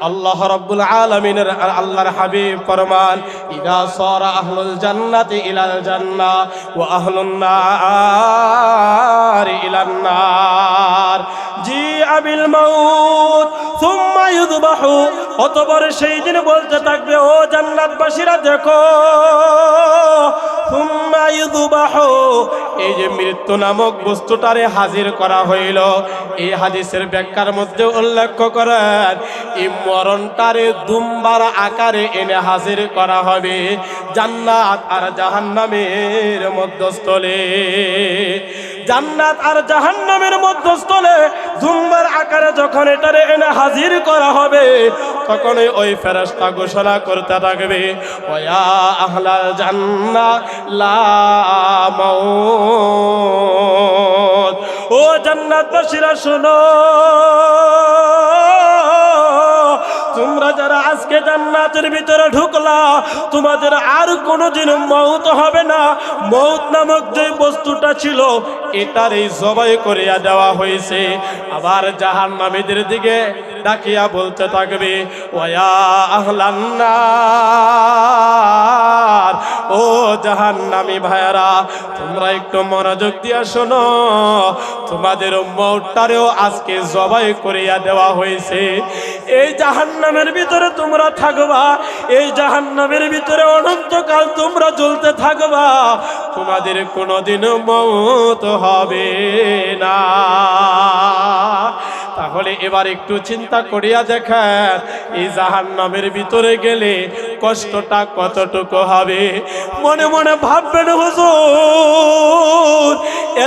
আল্লাহ রাব্বুল আলামিনের আল্লাহর হাবিব ফরমান, ইদা সারা আহলুল জান্নাতি ইলাল জান্নাহ ওয়া আহলুন নার ইলান নার জি আবিল মাউত সুম্মা ইযবাহু। অতঃপর সেই দিন বলতে থাকবে, ও জান্নাতবাসীরা দেখো, সুম্মা ইযবাহু, এই যে মৃত্যু নামক বস্তুটারে হাজির করা হইল। এই হাদিসের ব্যাখ্যার মধ্যে উল্লেখ করেন, এই মরণটারে দুম্বার আকারে এনে হাজির করা হবে জান্নাত আর জাহান্নামের মধ্যস্থলে। জান্নাত আর জাহান্নামের মধ্যস্থলে জুম্বার আকারে যখন এটারে এনে হাজির করা হবে, তখন ওই ফেরেশতা ঘোষণা করতে থাকবে, ওয়া আহলাল জান্নাহ লা মাউত। ও জান্নাতবাসীরা শোনো, তোমরা যারা আজকে জান্নাতের ভিতরে ঢুকলা, তোমাদের আর কোনোদিন মওত হবে না। মওত নামক যে বস্তুটা ছিল, এটারই জবাই করিয়া দেওয়া হয়েছে। আবার জাহান্নামীদের দিকে ডাকিয়া বলতে থাকবে, ওয়া আহলান নার, ও জাহান্নামী ভাইরা, তোমরা একটু মনোযোগ দিয়া শোনো, তোমাদের মওতটারেও আজকে জবাই করিয়া দেওয়া হয়েছে। এই জাহান্নামের ভিতরে তোমরা থাকবা, এই জাহান্নামের ভিতরে অনন্তকাল তোমরা জ্বলতে থাকবা, তোমাদের কোনোদিনও মওত হবে না। তাহলে এবার একটু চিন্তা করিয়া দেখেন, এই জাহান্নামের ভিতরে গেলে কষ্টটা কতটুকু হবে। মনে মনে ভাববেন, হুজুর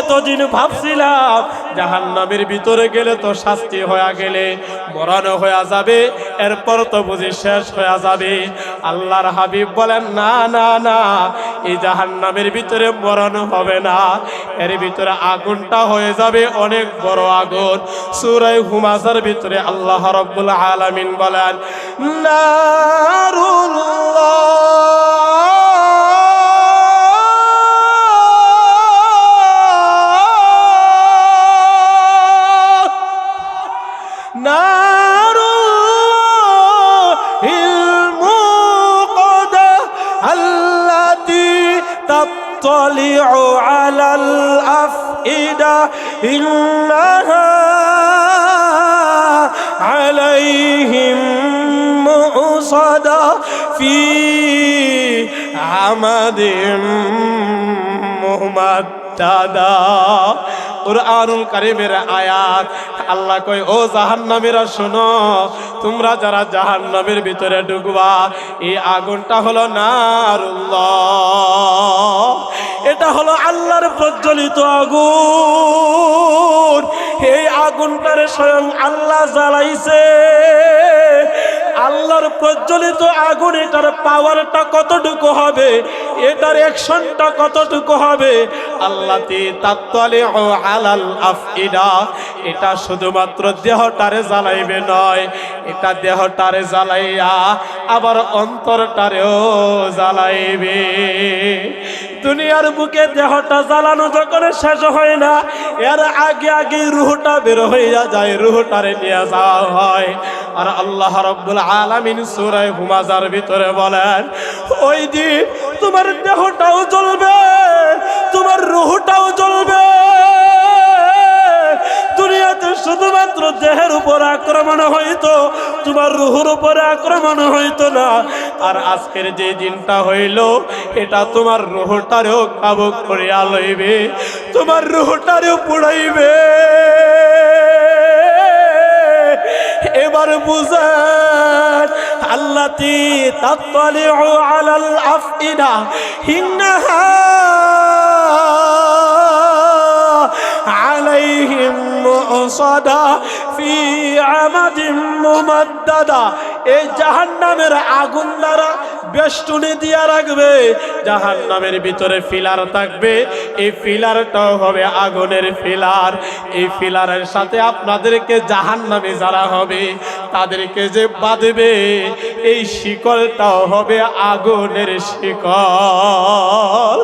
এতদিন ভাবছিলাম জাহান্নামের ভিতরে গেলে তো শাস্তি হয়ে গেলে মরণ হয়ে যাবে, এরপর তো বুঝি শেষ হয়ে যাবে। আল্লাহর হাবিব বলেন, না না না, এই জাহান্নামের ভিতরে মরণ হবে না, এর ভিতরে আগুনটা হয়ে যাবে অনেক বড় আগুন। সূরা হুমাযার ভিতরে আল্লাহ রাব্বুল আলামিন বলেন, নারুল্লাহ تطلع على الأفئدة إنها عليهم مؤصدة في عمد ممددة। কুরআনুল কারীমের আয়াত। আল্লাহ কয়, ও জাহান্নামীরা শোনো, তোমরা যারা জাহান্নামের ভিতরে ঢুকবা, এই আগুনটা হলো নারুল্লাহ, এটা হলো আল্লাহর প্রজ্বলিত আগুন। এই আগুনটারে স্বয়ং আল্লাহ জ্বালাইছে। আল্লাহর প্রজ্বলিত আগুন, এটার পাওয়ারটা কতটুকু হবে, এটার অ্যাকশনটা কতটুকু হবে। আল্লাতি তাত্তালিউ আলাল আফইদা, এটা শুধুমাত্র দেহটারে জ্বালাইবে নয়, এটা দেহটারে জ্বালাইয়া আবার অন্তরটারেও জ্বালাইবে। দুনিয়ার বুকে দেহটা জ্বালানো যখন শেষ হয় না, এর আগে আগে রূহটা বের হইয়া যায়, রূহটারে নিয়ে যাওয়া হয়। আর আল্লাহ রাব্বুল আলামিন সূরা হুমাযার ভিতরে বলেন, ওই দিন তোমার দেহটাও জ্বলবে, তোমার রূহটাও জ্বলবে। দুনিয়াতে শুধুমাত্র দেহের উপর আক্রমণ হইতো, তোমার রূহের উপরে আক্রমণ হইতো না। আর আজকের যে দিনটা হইল, এটা তোমার রূহটারেও কাবু করিয়া লইবে, তোমার রূহটারেও পুড়াইবে। এবার বুঝেন, আল্লাতি তাত্তালিউ আলাল আফইদা ইন্নাহা আলাইহিম মুসাদা ফি আমাদিম মুমাদ্দাদা। এই জাহান্নামের আগুন দ্বারা বেষ্টনী দিয়া রাখবে, জাহান্নামের ভিতরে ফিলার থাকবে, এই ফিলারটাও হবে আগুনের ফিলার। এই ফিলারের সাথে আপনাদেরকে জাহান্নামে যারা হবে তাদেরকে যে বাঁধবে, এই শিকলটাও হবে আগুনের শিকল।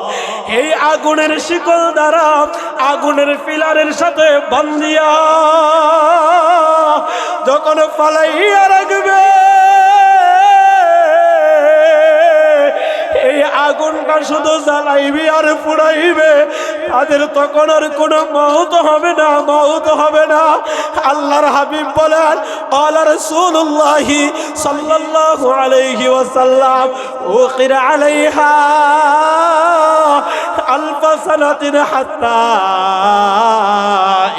এই আগুনের শিকল দ্বারা আগুনের ফিলারের সাথে বান্ধিয়া যখন ফালাইয়া রাখবে, এই আগুনটা শুধু জ্বালাইবে আর পুড়াইবে, তাদের তখন আর কোনো মওত হবে না, মওত হবে না। আল্লাহর হাবিব বলেন, ক্বালা রাসূলুল্লাহ সাল্লাল্লাহু আলাইহি ওয়াসাল্লাম, উকিরা আলাইহা আলফা সানাতিন হাত্তা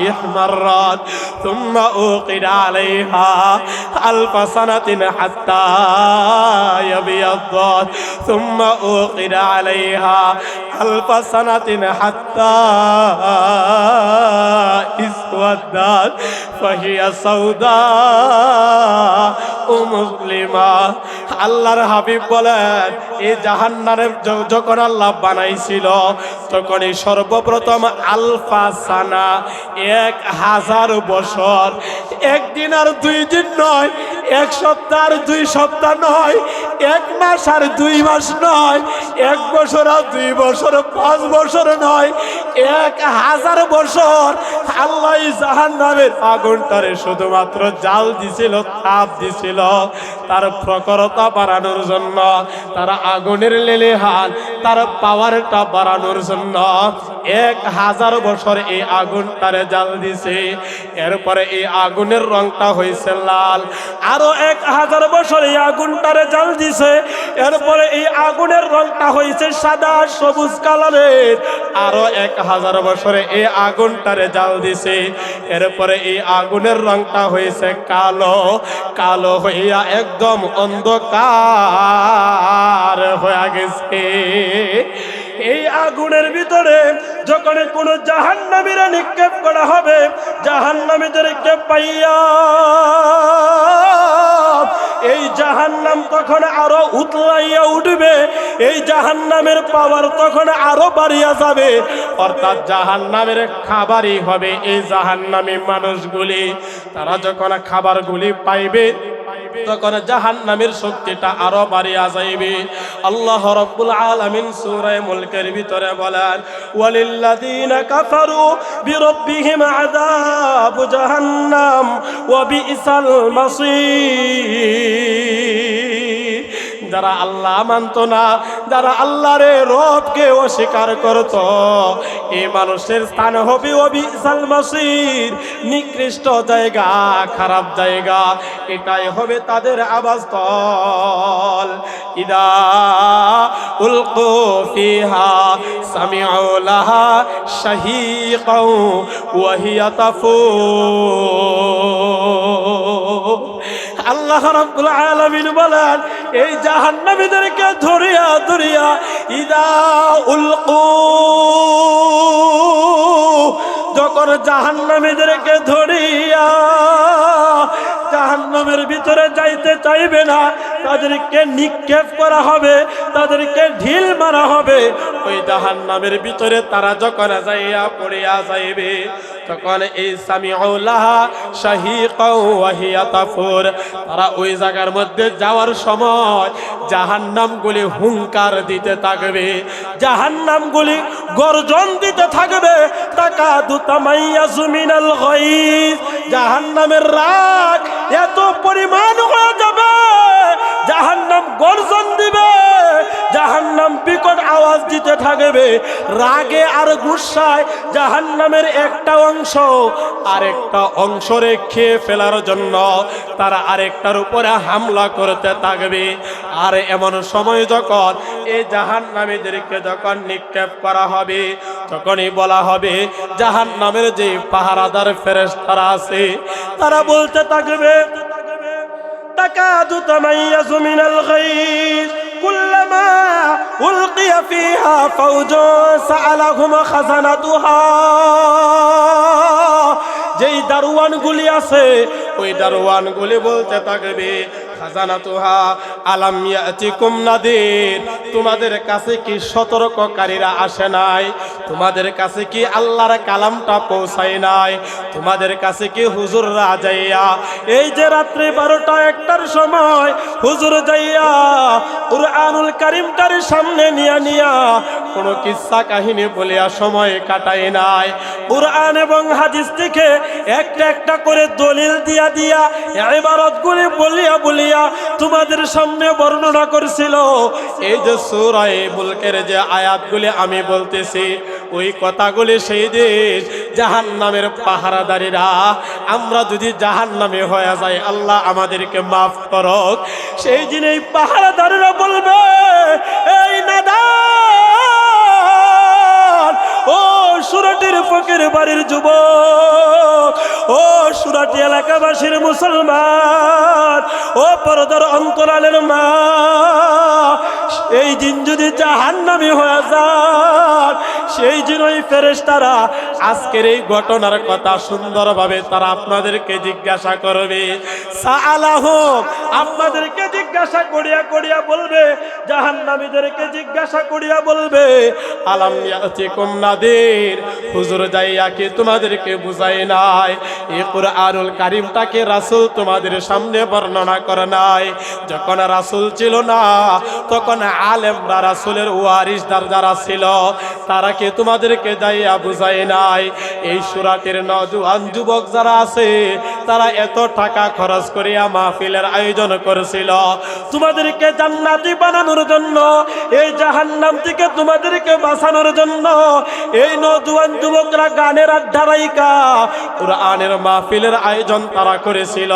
ইহমাররাত সুম্মা উকিরা আলাইহা আলফা সানাতিন হাত্তা ইয়াবিয়াদ্দাত সুম্মা উকিরা আলাইহা আলফা সানাতিন হাত্তা ইসওয়াদ্দাত ফাহিয়া সাউদা ও মুসলিমা। আল্লাহর হাবিব বলেন এই জাহান্নামের যখন আল্লাহ বানাইছিল তখনই সর্বপ্রথম আলফা সানা 1000 বছর, একদিন আর 2 দিন নয়, 1 সপ্তাহ আর 2 সপ্তাহ নয়, 1 মাস আর 2 মাস নয়, 1 বছর আর 2 বছর, 5 বছর নয়, 1000 বছর আল্লাহ জাহান্নামের আগুনটারে শুধুমাত্র জাল দিছিল, তাপ দিছিল তার প্রখরতা বাড়ানোর জন্য, তার আগুনের লেলিহান তার পাওয়ারটা বাড়ানোর জন্য 1000 বছর এই আগুনটারে জাল দিছে। এরপরে এই আগুনের রংটা হয়েছে লাল, আরো 1000 বছর এই আগুনটারে জাল দিছে, এরপরে এই আগুনের রংটা হয়েছে সাদা সবুজ কালারের, আরো 1000 বছরে এই আগুনটারে জাল দিছে, এরপরে এই আগুনের রংটা হয়েছে কালো, কালো হইয়া একদম অন্ধকার হয়ে গেছে। এই আগুনের ভিতরে যখন কোন জাহান্নামীরা নিক্ষেপ করা হবে, জাহান্নামীদেরকে পাইয়া এই জাহান্নাম তখন আরো উতলাইয়া উঠবে, এই জাহান্নামের পাওয়ার তখন আরো বাড়িয়া যাবে, অর্থাৎ জাহান্নামের খাবারই হবে এই জাহান্নামী মানুষগুলি। তারা যখন খাবারগুলি পাইবে তখন জাহান্নামের শক্তিটা আরো বাড়িয়া যাইবে। আল্লাহ রাব্বুল আলামিন সূরা মুলকের ভিতরে বলেন, ওয়ালিল্লাযীনা কাফারু বিরাব্বিহিম আযাবু জাহান্নাম ওয়া বিইসাল মাসীর। যারা আল্লাহ মানত না, যারা আল্লাহরে রবকে অস্বীকার করত, এই মানুষের স্থান হবে ওয়াবিসাল মাসীর, নিকৃষ্ট জায়গা, খারাপ জায়গা, এটাই হবে তাদের আবাসস্থল। ইদা উলকু ফিহা সামিউ লাহা শাহীকাও ওয়া হিয়া তাফুর। আল্লাহ রাব্বুল আলামিন বলেন এই জাহান্নামীদেরকে ধরিয়া ধরিয়া ইদা উলকু, যখন জাহান্নামীদেরকে ধরিয়া জাহান্নামের ভিতরে যাইতে চাইবে না, তাদেরকে নিক্ষেপ করা হবে, তাদেরকে ঢিল মারা হবে, ওই জাহান্নামের ভিতরে তারা যখন যাইয়া পড়িয়া যাইবে তখন এই সামিউ লাহা শাহীকাও ওয়া হিয়া তাফুর, তারা ওই জায়গার মধ্যে যাওয়ার সময় জাহান্নামগুলি হুঙ্কার দিতে থাকবে, জাহান্নামগুলি গর্জন দিতে থাকবে, তাকাদু তামাইয়াজু মিনাল গায়জ, জাহান্নামের রাগ এত পরিমাণ হয়ে যাবে, জাহান্নাম গর্জন দিবে, জাহান্নাম বিকট আওয়াজ দিতে থাকবে, রাগে আর গুসায় জাহান্নামের একটা অংশ আরেকটা অংশরে খেয়ে ফেলার জন্য তারা আরেকটার উপরে হামলা করতে থাকবে। আর এমন সময় যখন এই জাহান্নামীদেরকে যখন নিক্ষেপ করা হবে তখনই বলা হবে জাহান্নামের যে পাহারাদার ফেরেশতারা আছে তারা বলতে থাকবে, তাকাদু তামাইয়াজু মিনাল গায়জ কুল্লামা উলকিয়া ফিহা ফাওজুন সাআলাহুম খাজানাতুহা। যেই দারওয়ানগুলি আছে ওই দারওয়ানগুলি বলতে থাকবে, খাজানাতুহা আলাম ইয়াতিকুম নাদির, তোমাদের কাছে কি সতর্ককারীরা আসে নাই? তোমাদের কাছে কি আল্লাহর কালামটা পৌঁছায় নাই? তোমাদের কাছে কি হুজুররা যাইয়া এই যে রাত্রি 12টা 1টার সময় হুজুর যাইয়া কুরআনুল কারীমটার সামনে নিয়া কোনো কিসসা কাহিনী বলিয়া সময় কাটায় নাই? কুরআন এবং হাদিস থেকে একটা একটা করে দলিল দিয়া দিয়া ইবারতগুলি বলিয়া তোমাদের সামনে বর্ণনা করেছিল। এই যে সূরা মুলকের যে আয়াতগুলি আমি বলতেছি ওই কথাগুলি সেই দেশ জাহান্নামের পাহারাদারীরা, আমরা যদি জাহান্নামে হয়ে যাই আল্লাহ আমাদেরকে মাফ করুক, সেই দিন এই পাহারাদারীরা বলবে, এই নাদার মাটির ফকির বাড়ির যুবক, ও সুরাটি এলাকাবাসীর মুসলমান, ও পর্দার অন্তরালের মা, এই দিন যদি জাহান্নামী হয়ে যান, সেই দিন ওই ফেরেশতারা আজকের এই ঘটনার কথা সুন্দরভাবে তারা আপনাদেরকে জিজ্ঞাসা করবে। সাআলাহুম, আপনাদেরকে জিজ্ঞাসা করিয়া করিয়া বলবে, জাহান্নামীদেরকে জিজ্ঞাসা করিয়া বলবে, আলাম ইয়াতিকুম নাদির, হুজুর যাইয়া কি তোমাদেরকে বুঝাই নাই? এই কুরআনুল কারীমটাকে রাসূল তোমাদের সামনে বর্ণনা করে নাই? যখন রাসূল ছিল না তখন আলেমরা, রাসূলের ওয়ারিসদার যারা ছিল, তারা কি তোমাদেরকে যাইয়া বুঝাই নাই? এই সূরাটির নওজোয়ান যুবক যারা আছে তারা এত টাকা খরচ করিয়া মাহফিলের আয়োজন করেছিল তোমাদেরকে জান্নাতি বানানোর জন্য, এই জাহান্নাম থেকে তোমাদেরকে বাঁচানোর জন্য। এই নওজোয়ান যুবকরা গানের আড্ডা রাইকা কুরআনের মাহফিলের আয়োজন তারা করেছিল।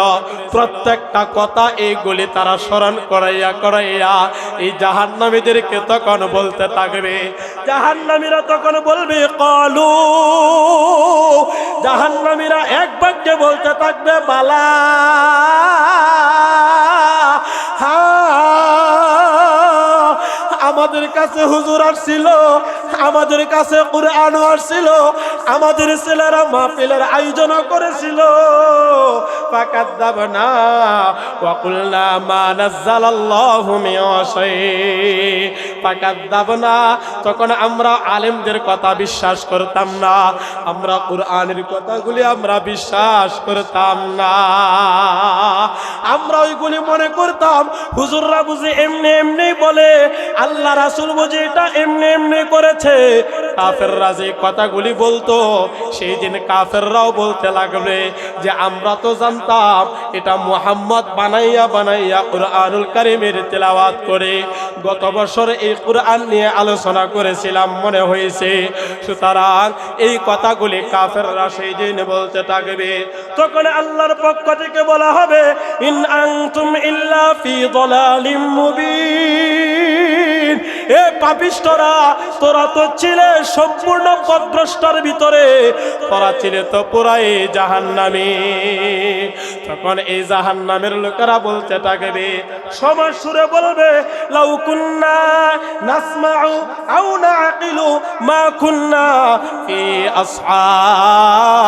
প্রত্যেকটা কথা এইগুলি তারা স্মরণ করাইয়া করাইয়া এই জাহান্নামীদেরকে তখন বলতে থাকবে। জাহান্নামীরা তখন বলবে ক্বালু, জাহান্নামীরা এক বাক্যে বলতে থাকবে বালা, আমাদের কাছে হুজুর আসছিল, আমাদের কাছে কুরআন আসছিল, আমাদের ছেলেরা মাহফিলের আয়োজন করেছিল। ফাকাদ্দাবনা ওয়া কুলনা মা নাযালাল্লাহু মিন শাই, ফাকাদ্দাবনা, তখন আমরা আলেমদের কথা বিশ্বাস করতাম না, আমরা কুরআনের কথাগুলি আমরা বিশ্বাস করতাম না। আমরা ওইগুলি মনে করতাম হুজুররা বুঝি এমনি এমনি বলে, আল্লাহ রাসূল বুঝি এটা এমনি এমনি করেছে। কাফেররা যে কথাগুলি বলতো, সেই দিন কাফেররাও বলতে লাগবে যে আমরা তো জানতাম এটা মুহাম্মদ বানাইয়া বানাইয়া কুরআনুল কারীমের তেলাওয়াত করে। গত বছর এই কুরআন নিয়ে আলোচনা করেছিলাম মনে হয়েছে। সুতরাং এই কথাগুলি কাফেররা সেই দিন বলতে থাকবে। তখন আল্লাহর পক্ষ থেকে বলা হবে, ইন আনতুম ইল্লা ফি যালালিম মুবিন, এ পাপিষ্ঠরা, তোরা তো ছিলে সম্পূর্ণ পথভ্রষ্টার ভিতরে, তোরা ছিলে তো পুরাই জাহান্নামী। তখন এই জাহান্নামের লোকেরা বলতে থাকবে, সমাজ সুরে বলবে, লাউ কুন্না নাসমাউ আও নাআকিলু মা কুন্না ফি আসহাবিস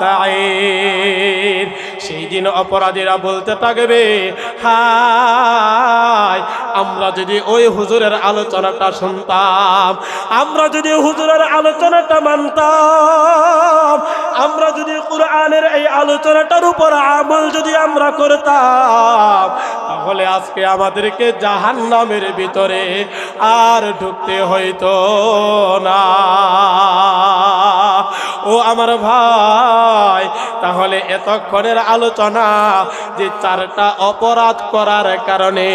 সাঈর। সেই দিন অপরাধীরা বলতে থাকবে, হায়, আমরা যদি ওই হুজুরের আলোচনাটা শুনতাম, আমরা যদি হুজুরের আলোচনাটা মানতাম, আমরা যদি কুরআনের এই আলোচনাটার উপর আমল যদি আমরা করতাম, তাহলে আজকে আমাদেরকে জাহান্নামের ভিতরে আর ঢুকতে হইতো না। ও আমার ভাই, তাহলে এতক্ষণের আলোচনা যে চারটা অপরাধ করার কারণে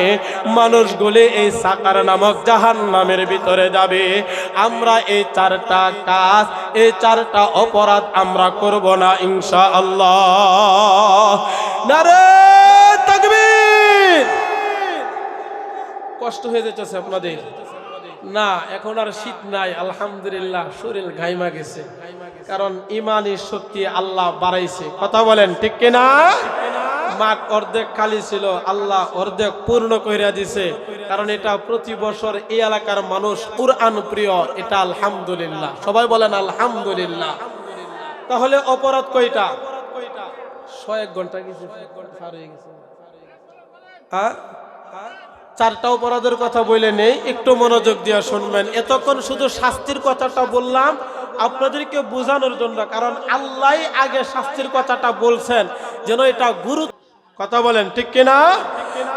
মানুষগুলি এই সাকার নামক জাহান্নামের ভিতরে যাবে, আমরা এই চারটা কাজ, এই চারটা অপরাধ আমরা করব না ইনশাআল্লাহ। নারে তাকবীর। কষ্ট হয়ে যাচ্ছে আপনাদের না? এখন আর শীত নাই, আলহামদুলিল্লাহ, শরীর ঘাইমা গেছে, কারণ ইমানের শক্তি আল্লাহ বাড়াইছে। কথা বলেন ঠিক কিনা? মাঠ অর্ধেক খালি ছিল, আল্লাহ অর্ধেক পূর্ণ কইরা দিছে, কারণ এটা প্রতি বছর এই এলাকার মানুষ কুরআন প্রিয়। এটা আলহামদুলিল্লাহ, সবাই বলেন আলহামদুলিল্লাহ। তাহলে অপরাধ কয়টা? 1 ঘন্টা গেছে, পার হয়ে গেছে। চারটা অপরাধের কথা বলে নেই, একটু মনোযোগ দিয়ে শুনবেন। এতক্ষণ শুধু শাস্তির কথাটা বললাম আপনাদেরকে বোঝানোর জন্য, কারণ আল্লাহ আগে শাস্তির কথাটা বলছেন যেন এটা গুরু। কথা বলেন ঠিক কিনা?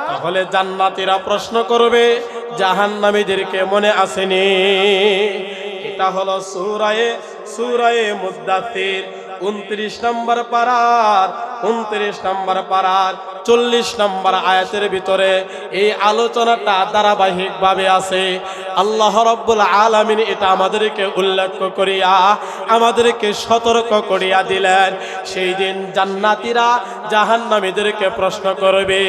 তাহলে জান্নাতীরা প্রশ্ন করবে জাহান্নামীদেরকে, মনে আসেনি? এটা হলো সূরায়ে মুদ্দাথির 29 নম্বর পারার 40 নম্বর আয়াতের ভিতরে এই আলোচনাটা ধারাবাহিকভাবে আছে। আল্লাহ রাব্বুল আলামিন এটা আমাদেরকে উল্লেখ করিয়া আমাদেরকে সতর্ক করিয়া দিলেন। সেই দিন জান্নাতীরা জাহান্নামীদেরকে প্রশ্ন করবে,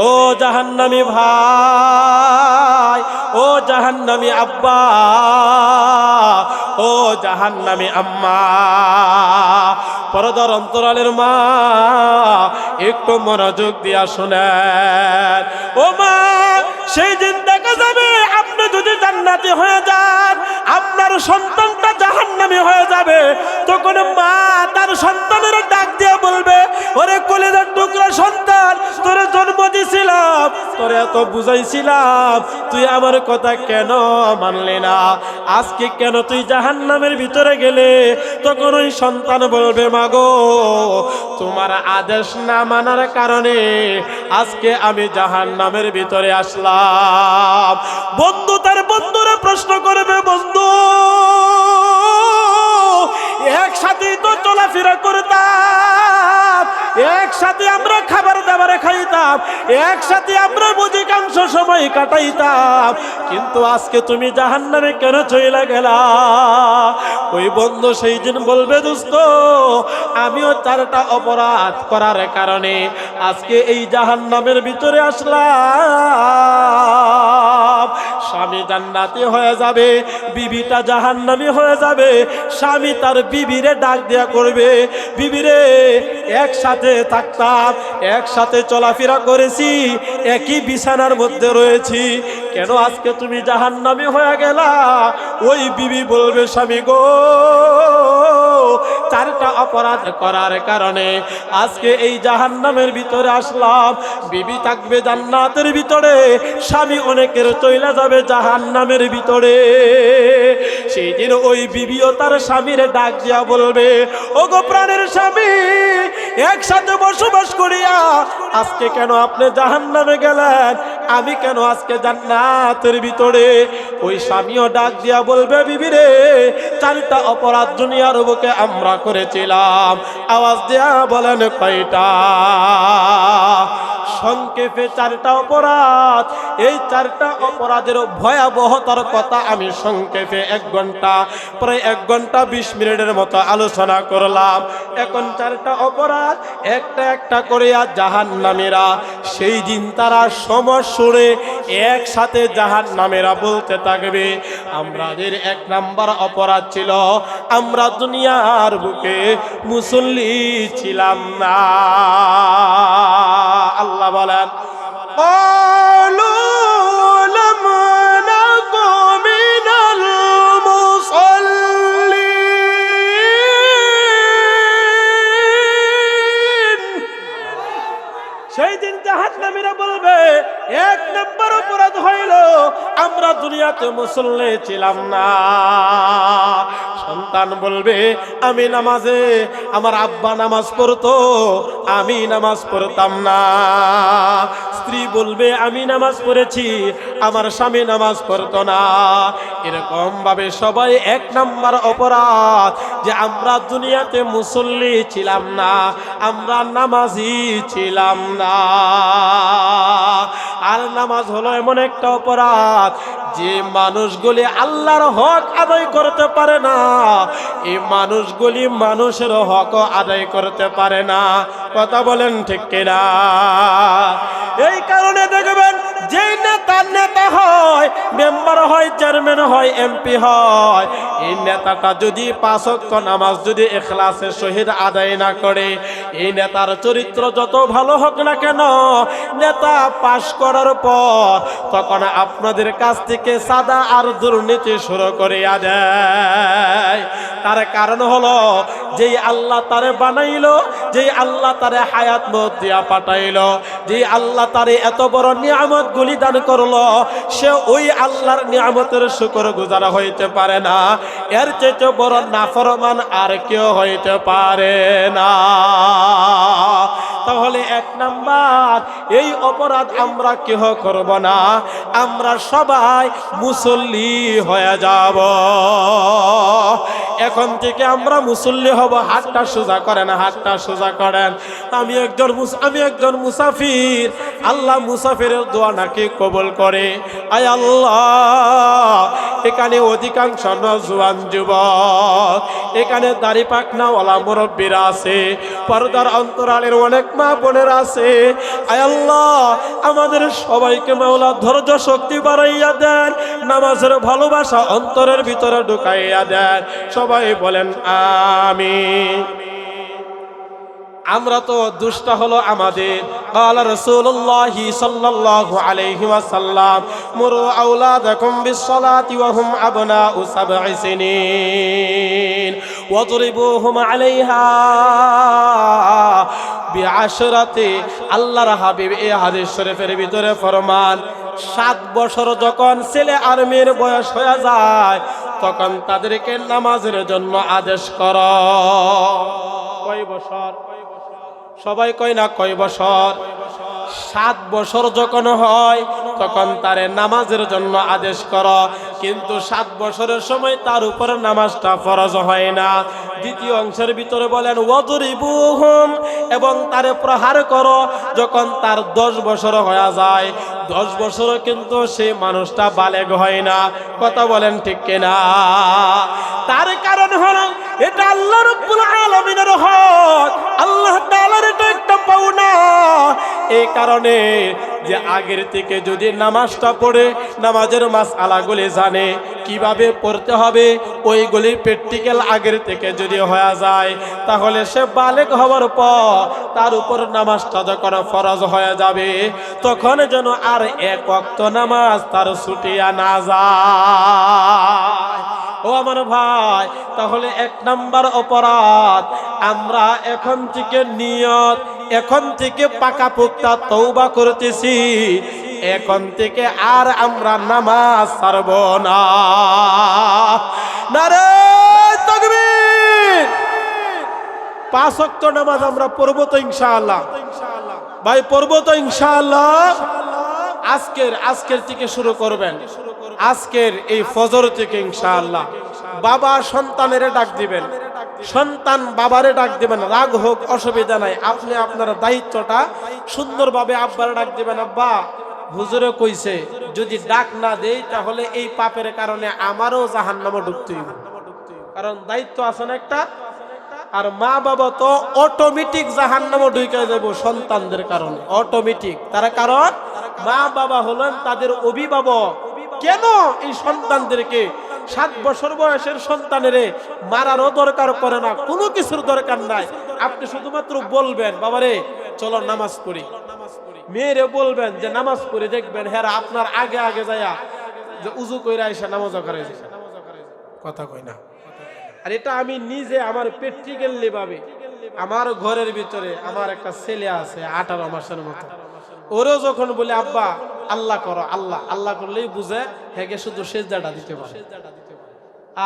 ও জাহান্নামী ভাই, ও জাহান্নামী আব্বা, ও জাহান্নামী আম্মা, পর্দার অন্তরালের মা, একটু মনোযোগ দিয়া শুনেন। ও মা, সেই দিন দেখা যাবে আপনি যদি জান্নাতি হয়ে যান, আপনার সন্তানটা জাহান্নামী হয়ে যাবে। তখন মা তার সন্তানের ডাক দিয়ে বলবে, ওরে কলিজার টুকরা সন্তান, তোরে জন্ম দিয়েছিলাম, তোরে এত বুঝাইছিলাম, তুই আমার কথা কেন মানলি না? আজকে কেন তুই জাহান্নামের ভিতরে গেলে? তখন ওই সন্তান বলবে, মাগো, তোমার আদেশ না মানার কারণে আজকে আমি জাহান্নামের ভিতরে আসলাম। বন্ধু তার বন্ধুরে প্রশ্ন করবে, বন্ধু, একসাথেই তো চলাফেরা করতাম, একসাথে আমরা খাবার দাবার খাইতাম, একসাথে আমরা অধিকাংশ সময় কাটাইতাম, কিন্তু আজকে তুমি জাহান্নামে কেন চলে গেলা? ওই বন্ধু সেই দিন বলবে, দোস্ত, আমিও 4টা অপরাধ করার কারণে আজকে এই জাহান্নামের ভিতরে আসলাম। স্বামী জান্নাতি হয়ে যাবে, বিবিটা জাহান্নামী হয়ে যাবে। স্বামী তার বিবিরে ডাক দেয়া করবে, বিবিরে, একসাথে থাকতাম, একসাথে চলাফেরা করেছি, একই বিছানার মধ্যে রয়েছি, কেন আজকে তুমি জাহান্নামী হয়ে গেলা? ওই বিবি বলবে, স্বামী গো, 4টা অপরাধ করার কারণে আজকে এই জাহান্নামের ভিতরে আসলাম। বিবি থাকবে জান্নাতের ভিতরে, স্বামী অনেকের চইলা যাবে জাহান্নামের ভিতরে। সেই দিন ওই বিবিও তার স্বামীর ডাক দিয়া বলবে, ওগো প্রাণের স্বামী, একসাথে বসবাস করিয়া আজকে কেন আপনি জাহান্নামে গেলেন? আমি কেন আজকে জান্নাতের ভিতরে? ওই স্বামীও ডাক দিয়া বলবে, বিবি রে, 4টা অপরাধ দুনিয়ার বুকে আমরা করেছিলাম। আওয়াজ দিয়া বলেন কয়টা? সংক্ষেপে 4টা অপরাধ। এই 4টা অপরাধের ভয়াবহতার কথা আমি সংক্ষেপে 1 ঘন্টা, প্রায় 1 ঘন্টা 20 মিনিটের মতো আলোচনা করলাম। এখন 4টা অপরাধ একটা একটা করে জাহান্নামীরা সেই দিন তারা সমস্বরে একসাথে জাহান্নামীরা বলতে থাকবে, আমাদের 1 নাম্বার অপরাধ ছিল আমরা দুনিয়ার বুকে মুসল্লি ছিলাম না। আল্লাহ বলেন, সেই দিন জাহান্নামীরা বলবে, 1 নম্বর অপরাধ হইল আমরা দুনিয়াতে মুসল্লি ছিলাম না। সন্তান বলবে, আমি নামাজে, আমার আব্বা নামাজ পড়তো, আমি নামাজ পড়তাম না। স্ত্রী বলবে, আমি নামাজ পড়েছি, আমার স্বামী নামাজ পড়তো না। এরকম ভাবে সবাই 1 নম্বর অপরাধ যে আমরা দুনিয়াতে মুসল্লি ছিলাম না, আমরা নামাজি ছিলাম না। আর নামাজ হলো এমন একটা অপরাধ যে মানুষগুলি আল্লাহর হক আদায় করতে পারে না, এই মানুষগুলি মানুষের হক আদায় করতে পারে না। কথা বলেন ঠিক কিনা? এই কারণে দেখবেন, যেই নেতা হয়, মেম্বার হয়, চেয়ারম্যান হয়, এমপি হয়, এই নেতাটা যদি 5 ওয়াক্ত নামাজ যদি ইখলাসের সহিত আদায় না করে, এই নেতার চরিত্র যত ভালো হোক না কেন, নেতা পাশ করার পর তখন আপনাদের কাছ থেকে সাদা আর দুর্নীতি শুরু করে দেয়। তার কারণ হলো, যেই আল্লাহ তারে বানাইলো, যেই আল্লাহ তারে হায়াত মত দিয়া পাঠাইলো, যেই আল্লাহ তারে এত বড় নিয়ামত গুলি দান করলো, সে ওই আল্লাহর নিয়ামতের শুকর গুজার হইতে পারে না। এর চেয়ে বড় নাফরমান আর কেউ হইতে পারে না। তাহলে 1 নাম্বার, এই অপরাধ আমরা কেহ করব না, আমরা সবাই মুসল্লি হয়ে যাব। এখন থেকে আমরা মুসল্লি হব। হাতটা সোজা করেন, হাতটা সোজা করেন। আমি একজন মুসাফির। আল্লাহ মুসাফিরের দোয়া নাকি কবুল করে। আয় আল্লাহ, এখানে অধিকাংশ নওজোয়ান যুবক, এখানে দাড়ি পাকনাওয়ালা মুরব্বীরা আছে, পর্দার অন্তরালের অনেক মা বোনের আছে, আয় আল্লাহ আমাদের সবাইকে মাওলা ধৈর্য শক্তি বাড়াইয়া দেন, নামাজের ভালোবাসা অন্তরের ভিতরে ঢুকাইয়া দেন। সবাই বলেন আমিন। আমরা তো দুষ্টা হলো আমাদের। قال رسول الله صلى الله عليه وسلم مروا أولادكم بالصلاة وهم أبناء 7 سنين واضربوهم عليها بعشرة। আল্লাহর হাবিব এই হাদিস শরীফের ভিতরে ফরমান 7 বছর যখন ছেলে আর মেয়ের বয়স হয়ে যায় তখন তাদেরকে নামাজের জন্য আদেশ করো। কয় বছর? সবাই কয় না কয় বছর? 7 বছর যখন হয় তখন তারে নামাজের জন্য আদেশ করো। কিন্তু 7 বছরের সময় তার উপরে নামাজটা ফরজ হয় না। দ্বিতীয় অংশের ভিতরে বলেন ওয়াদরিবুহুম, এবং তারে প্রহার করো যখন তার 10 বছর হয়ে যায়। 10 বছরও কিন্তু সেই মানুষটা বালেগ হয় না। কথা বলেন ঠিক কিনা? তার কারণ হলো এটা আল্লাহ রাব্বুল আলামিনের হক, আল্লাহ তাআলার এটা একটা পাওনা। এই কারণে যে আগের থেকে যদি নামাজটা পড়ে নামাজের মাসআলাগুলি জানে কিভাবে পড়তে হবে, ওইগুলি প্র্যাকটিক্যাল আগের থেকে যদি হয়ে যায় তাহলে সে বালেগ হওয়ার পর তার উপর নামাজটা যখন ফরজ হয়ে যাবে তখন যেন আর 1 ওয়াক্ত নামাজ তার ছুটিয়া না যায়। ও আমার ভাই, তাহলে 1 নাম্বার অপরাধ, আমরা এখন থেকে নিয়ত, এখন থেকে পাকাপোক্তা তওবা করতেছি, এখন থেকে আর আমরা নামাজ ছাড়ব না। নারে তাকবীর! 5 ওয়াক্ত নামাজ আমরা পড়ব তো ইনশাআল্লাহ? ভাই পড়ব তো ইনশাআল্লাহ? আজকের থেকে শুরু করবেন, আজকের এই ফজর থেকে ইনশাআল্লাহ। বাবা সন্তানের ডাক দিবেন, সন্তান বাবারে ডাক দিবেন, রাগ হোক অসুবিধা নাই, আপনি আপনার দায়িত্বটা সুন্দরভাবে আব্বারে ডাক দিবেন। আব্বা হুজুরে কইছে যদি ডাক না দেই তাহলে এই পাপের কারণে আমারও জাহান্নামে ঢুকতে হইব, কারণ দায়িত্ব আছে না একটা। আর মা বাবা তো অটোমেটিক জাহান্নামে ঢুকে যাব সন্তানদের কারণে, অটোমেটিক। তার কারণ মা বাবা হলেন তাদের অভিভাবক। কেন এই সন্তানদেরকে 7 বছর বয়সের সন্তানেরে মারারও দরকার পড়ে না, কোনো কিছুর দরকার নাই। আপনি শুধুমাত্র বলবেন বাবারে চলো নামাজ পড়ি, মেয়েরে বলবেন যে নামাজ পড়ি, দেখবেন হ্যাঁ আপনার আগে আগে যায়া যে উজু কইরা এসে নামাজ করে। কথা কই না? আর এটা আমি নিজে আমার প্র্যাকটিক্যালি ভাবে, আমার ঘরের ভিতরে আমার একটা ছেলে আছে 18 মাসের মতো, ওরও যখন বলে আব্বা আল্লাহ করো, আল্লাহ আল্লাহ করলেই বুঝে হ্যাঁ শুধু সেজদাটা দিতে পারে।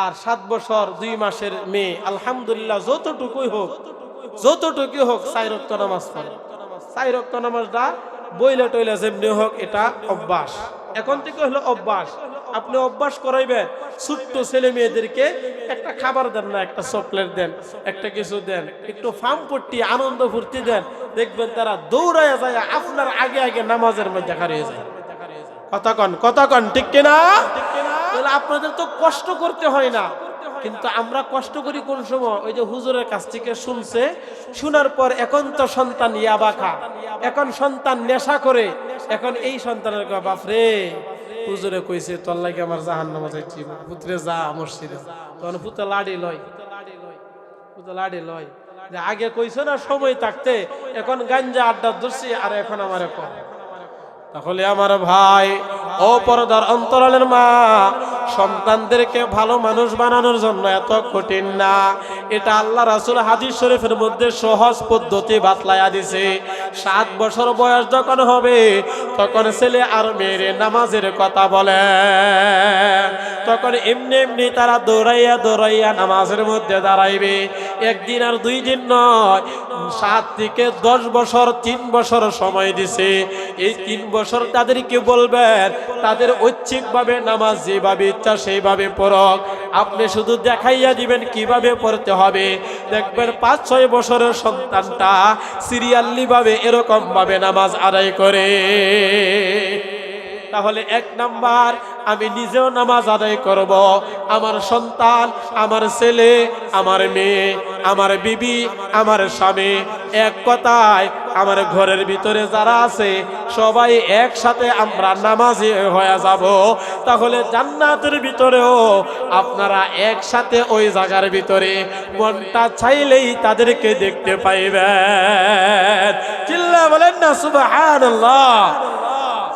আর 7 বছর 2 মাসের মেয়ে আলহামদুলিল্লাহ যতটুকুই হোক 4 ওয়াক্ত নামাজ পড়ে। 4 ওয়াক্ত নামাজটা বইলে টইলে যেমনি হোক এটা অভ্যাস, এখন থেকে হলো অভ্যাস। আপনি অভ্যাস করাইবেন, ছোট্ট ছেলে মেয়েদেরকে একটা খাবার দেন না, একটা চকলেট দেন, একটা কিছু দেন, একটু ফার্ম পট্টি আনন্দ ফুর্তি দেন, দেখবেন তারা দৌড়াইয়া যায় আপনার আগে আগে নামাজের মধ্যে হারিয়ে যায়। কথা কন ঠিক কিনা? তাহলে আপনাদের তো কষ্ট করতে হয় না, কিন্তু আমরা কষ্ট করি কোন সময়? ওই যে হুজুরের কাছ থেকে শুনছে, শোনার পর এখন তো সন্তান ইয়াবা খা, এখন সন্তান নেশা করে, এখন এই সন্তানের বাপরে হুজুরে কইছে তোর লাগে আমার জাহান্নামে যাইছি, পুত্রে যা মসজিদে, তখন পুতে লাড়ি লয়, যে আগে কইছে না সময় থাকতে, এখন গাঞ্জা আড্ডা ধরছি আর এখন আমার এখন। তাহলে আমার ভাই ও পর্দার অন্তরালের মা, সন্তানদেরকে ভালো মানুষ বানানোর জন্য এত কঠিন না, এটা আল্লাহ রাসূল হাদিস শরীফের মধ্যে সহজ পদ্ধতি বাতলায়া দিছে। 7 বছর বয়স যখন হবে তখন ছেলে আর মেয়েরে নামাজের কথা বলে, তখন এমনি এমনি তারা দৌড়াইয়া নামাজের মধ্যে দাঁড়াইবে। 1 দিন আর 2 দিন নয়, 7 থেকে 10 বছর 3 বছর সময় দিছে। এই 3 বছর তাদেরকে বলবেন তাদের ঐচ্ছিকভাবে নামাজ যেভাবে ইচ্ছা সেইভাবে পড়ক, আপনি শুধু দেখাইয়া দিবেন কিভাবে পড়তে হবে। দেখবেন 5-6 বছরের সন্তানটা সিরিয়ালি ভাবে এরকম ভাবে নামাজ আদায় করে। তাহলে 1 নাম্বার, আমি নিজেও নামাজ আদায় করব, আমার সন্তান, আমার ছেলে, আমার মেয়ে আমার বিবি, আমার স্বামী, এক কথায় আমার ঘরের ভিতরে যারা আছে সবাই একসাথে আমরা নামাজি হয়ে যাব, তাহলে জান্নাতের ভিতরেও আপনারা একসাথে ওই জায়গার ভিতরে মনটা চাইলেই তাদেরকে দেখতে পাইবেন। চিল্লা বলেন না সুবহানাল্লাহ।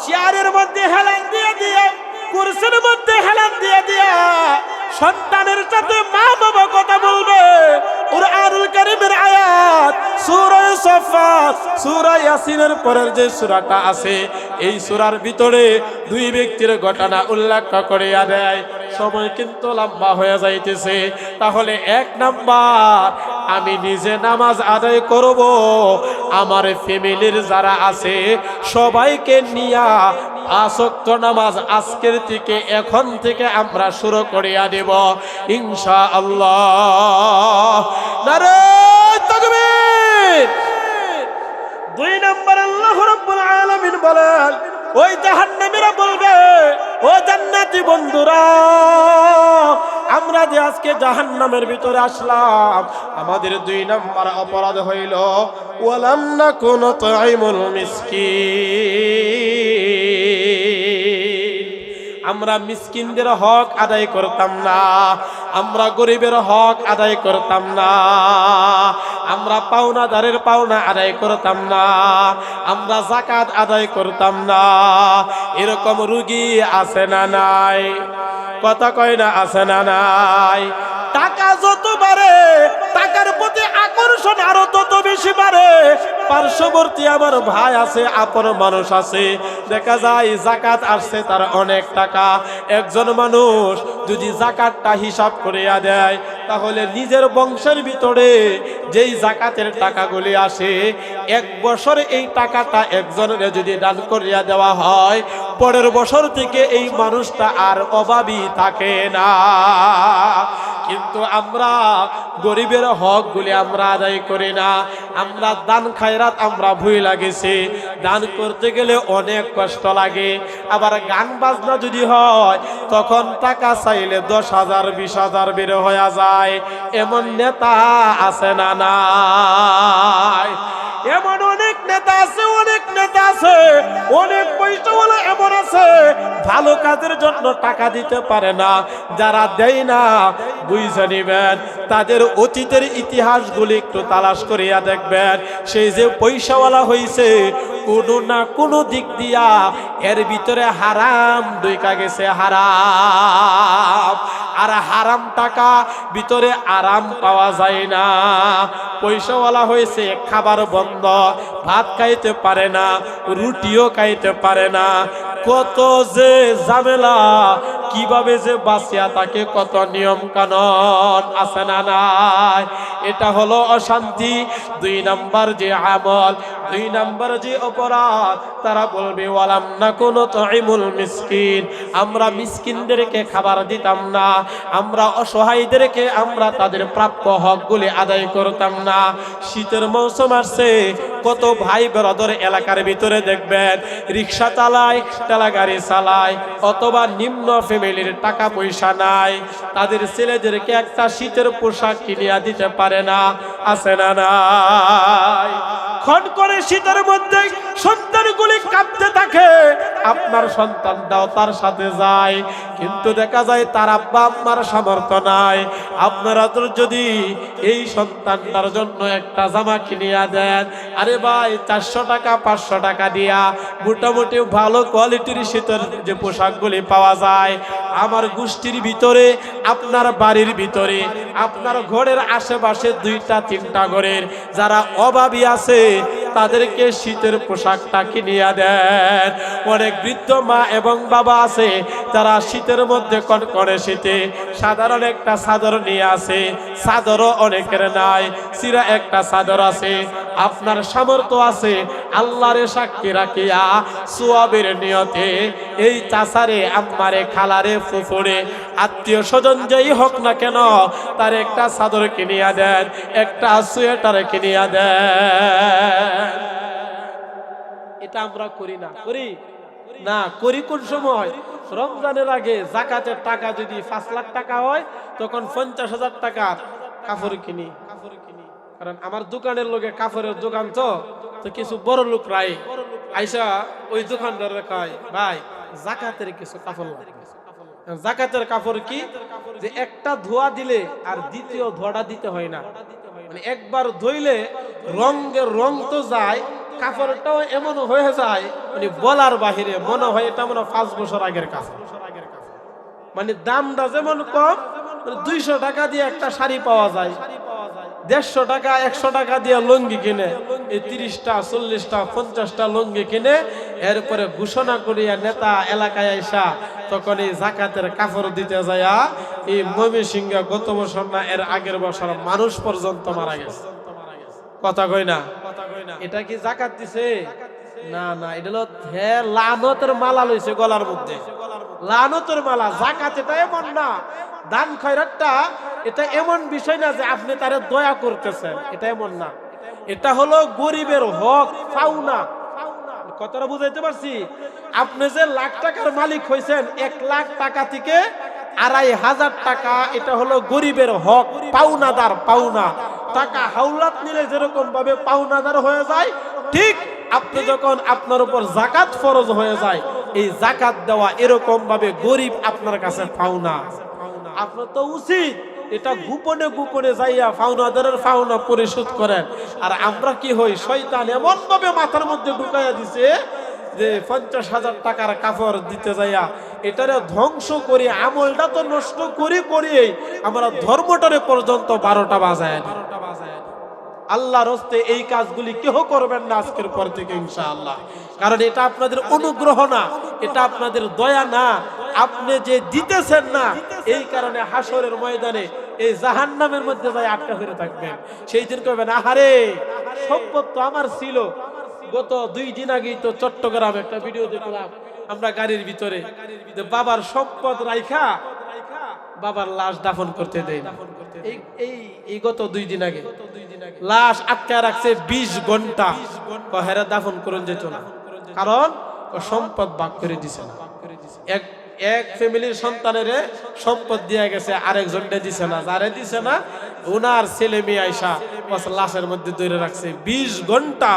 চেয়ারের মধ্যে হেলান দিয়ে দিয়ে, কুরসির মধ্যে হেলান দিয়ে দিয়ে সন্তানের সাথে মা বাবা কথা বলবে। কুরআনুল কারীমের আয়াত সূরা সাফফাত, সূরা ইয়াসিনের পরের যে সূরাটা আছে, এই সূরার ভিতরে দুই ব্যক্তির ঘটনা উল্লেখ করে দেয়। সময় কিন্তু লম্বা হয়ে যাইতেছে, তাহলে এক নাম্বার আমি নিজে নামাজ আদায় করব, আমার ফ্যামিলির যারা আছে সবাইকে নিয়া 5 ওয়াক্ত নামাজ আজকের থেকে, এখন থেকে আমরা শুরু করিয়া দেব ইনশাআল্লাহ। নারে তাকবীর। 2 নম্বর আল্লাহ রাব্বুল আলামিন বলেন, ওই জাহান্নামীরা বলবে, ও জান্নাতি বন্ধুরা, আমরা যে আজকে জাহান্নামের ভিতরে আসলাম, আমাদের 2 নম্বর অপরাধ হইল ওয়ালাম নাকুনু তুইমুল মিসকিন। আমরা মিসকিনদের হক আদায় করতাম না, আমরা গরিবের হক আদায় করতাম না, আমরা পাওনাদারের পাওনা আদায় করতাম না, আমরা যাকাত আদায় করতাম না। এরকম রুগী আছে না নাই? কথা কয় না আছে না নাই? টাকা যত বাড়ে, টাকার প্রতি আকর্ষণ আরো তত বেশি বাড়ে। পার্শ্ববর্তী আমার ভাই আছে, আপন মানুষ আছে, দেখা যায় যাকাত আসছে তার অনেক টাকা। একজন মানুষ যদি যাকাতটা হিসাব করিয়া দেয়, তাহলে নিজের বংশের ভিতরে যেই যাকাতের টাকাগুলি আসে, 1 বছর এই টাকাটা একজনের যদি দান করিয়া দেওয়া হয়, পরের বছর থেকে এই মানুষটা আর অভাবী থাকে না। কিন্তু আমরা গরিবের হকগুলি আমরা আদায় করি না, আমরা দান খায়রাত আমরা ভুলে গেছি। দান করতে গেলে অনেক কষ্ট লাগে। আবার গান বাজনা যদি হয়, তখন টাকা চাইলে 10,000 20,000 বের হয়ে যায়। এমন নেতা আছে না নাই? এমন অনেক নেতা আছে, অনেক নেতা আছে, অনেক পয়সাওয়ালা এমন আছে, ভালো কাজের জন্য টাকা দিতে পারে না। যারা দেয় না, বুঝে নিবেন, তাদের অতীতের ইতিহাসগুলি একটু তালাশ করিয়া দেখবেন। সেই যে পয়সাওয়ালা হইছে, কোনো না কোনো দিক দিয়া এর ভিতরে হারাম ঢুইকা গেছে, হারাম। আর হারাম টাকা ভিতরে আরাম পাওয়া যায় না। পয়সাওয়ালা হয়েছে, খাবার বন্ধ, ভাত খাইতে পারে না, রুটিও খাইতে পারে না। কত যে ঝামেলা, কিভাবে যে বাঁচিয়া তাকে, কত নিয়ম কানুন আছে না নাই? এটা হলো অশান্তি। 2 নাম্বার যে আমল, 2 নাম্বার যে অপরাধ, তারা বলবে ওয়ালাম নাকুনু তুইমুল মিসকিন। আমরা মিসকিনদেরকে খাবার দিতাম না, আমরা অসহায়দেরকে আমরা তাদের প্রাপ্য হকগুলি আদায় করতাম না। শীতের মৌসুম আসছে, কত ভাই ব্রাদার এলাকার ভিতরে দেখবেন রিক্সা চালায়, ঠেলা গাড়ি চালায়, অথবা নিম্ন ফ্যামিলির টাকা পয়সা নাই, তাদের ছেলেদেরকে একটা শীতের পোশাক কিনিয়া দিতে পারে না, আছে না নাই? খন করে শীতের মধ্যে সন্তানগুলি কাঁপতে থাকে, আপনার সন্তানটাও তার সাথে যায়, কিন্তু দেখা যায় তার আব্বা আম্মার সামর্থ্য নাই। আপনারা তো যদি এই সন্তানটার জন্য একটা জামা কিনিয়া দেন, আরে ভাই 400 টাকা 500 টাকা দিয়া মোটামুটি ভালো কোয়ালিটির শীতের যে পোশাকগুলি পাওয়া যায়, আমার গোষ্ঠীর ভিতরে, আপনার বাড়ির ভিতরে, আপনার ঘরের আশেপাশে 2টা 3টা ঘরের যারা অভাবী আছে, তাদেরকে শীতের পোশাকটা কিনিয়া দেন। অনেক বৃদ্ধ মা এবং বাবা আছে, তারা শীতের মধ্যে কনকনে শীতে সাধারণ একটা চাদর নিয়ে আসে, চাদরও অনেকের নাই, চিরা একটা চাদর আছে। আপনার সামর্থ্য আছে, আল্লাহরে সাক্ষী রাখিয়া সোয়াবের নিয়তে এই চাচারে, আম্মারে, খালারে, ফুফুরে, আত্মীয় স্বজন যেই হোক না কেন, তার একটা চাদর কিনিয়া দেন, একটা সোয়েটার কিনিয়া দেন। এটা আমরা করি না? করি না? করি কোন সময়? রমজানের আগে জাকাতের টাকা যদি 5 লাখ টাকা হয়, তখন 50,000 টাকার কাপড় কিনি, কারণ আমার দোকানের লোকে কাপড়ের দোকান তো কিছু বড় লোক রাই আইসা ওই দোকানদারের কয় ভাই জাকাতের কিছু কাপড় লাগবে। জাকাতের কাপড় কি যে একটা ধোয়া দিলে আর দ্বিতীয় ধোয়াটা দিতে হয় না, মানে একবার ধুইলে রঙের রং তো যায়, কাপড়টাও এমন হয়ে যায় মানে বলার বাহিরে, মনে হয় এটা মনে 5 বছর আগের কাপড়। মানে দামটা যেমন কম, 200 টাকা দিয়ে একটা শাড়ি পাওয়া যায়, 150 টাকা 100 টাকা দিয়ে লুঙ্গি কিনে, এই 30টা 40টা 50টা লুঙ্গি কিনে এরপরে ঘোষণা করিয়া নেতা এলাকায় আইসা তখন এই জাকাতের কাপড় দিতে যায়া এই ময়মনসিংহে গত বছর না এর আগের বছর মানুষ পর্যন্ত মারা গেছে। কথা কই না? এটা কি জাকাত দিছে? না না, এটা হলো লানতের মালা লইছে গলার মধ্যে, লানতের মালা। জাকাত এটা এমন না, দান খয়রাতটা এটা এমন বিষয় না যে আপনি তারে দয়া করতেছেন, এটা এমন না। এটা হলো গরিবের হক, পাওনা। কথাটা বুঝাইতে পারছি? আপনি যে লাখ টাকার মালিক হইছেন, 1 লাখ টাকা থেকে 2500 টাকা এটা হলো গরিবের হক, পাওনাদার, পাওনা। টাকা হাওলাত নিলে যেরকম ভাবে পাওনাদার হয়ে যায়, ঠিক আপনি যখন আপনার উপর যাকাত ফরজ হয়ে যায়, এই যাকাত দেওয়া এরকম ভাবে গরিব আপনার কাছে পাওনা। আপনার তো উচিত এটা গোপনে গোপনে যাইয়া পাওনাদারের পাওনা পরিশোধ করেন। আর আমরা কি হই, শয়তান এমন ভাবে মাথার মধ্যে ঢুকাইয়া দিছে যে 50,000 টাকার কাপড় দিতে যাইয়া এটারে ধ্বংস করি, আমলটা তো নষ্ট করি আমরা ধর্মটারে পর্যন্ত 12টা বাজায়। আল্লাহর হস্তে এই কাজগুলি কেউ করবেন না আজকের পর থেকে ইনশাআল্লাহ। কারণ এটা আপনাদের অনুগ্রহ না, এটা আপনাদের দয়া না, আপনি যে দিতেছেন না, এই কারণে হাসরের ময়দানে এই জাহান্নামের মধ্যে যাই আটকা ফিরে থাকবেন। সেই দিন কইবেন আহারে সম্পদ তো আমার ছিল। গত 2 দিন আগেই তো চট্টগ্রামে একটা ভিডিও দেখলাম আমরা গাড়ির ভিতরে, যে বাবার সম্পদ রাইখা বাবার লাশ দাফন করতে দেয় না। এই গত 2 দিন আগে লাশ আটকা রাখছে 20 ঘন্টা, কহেরা দাফন করুন যেত না, কারণ সম্পদ ভাগ করে দিছে না। এক ফ্যামিলির সন্তানের সম্পদ দিয়ে গেছে, আরেকজনটা দিছে না, যারে দিছে না ওনার ছেলে মেয়ে আইসা লাশের মধ্যে ধরে রাখছে 20 ঘন্টা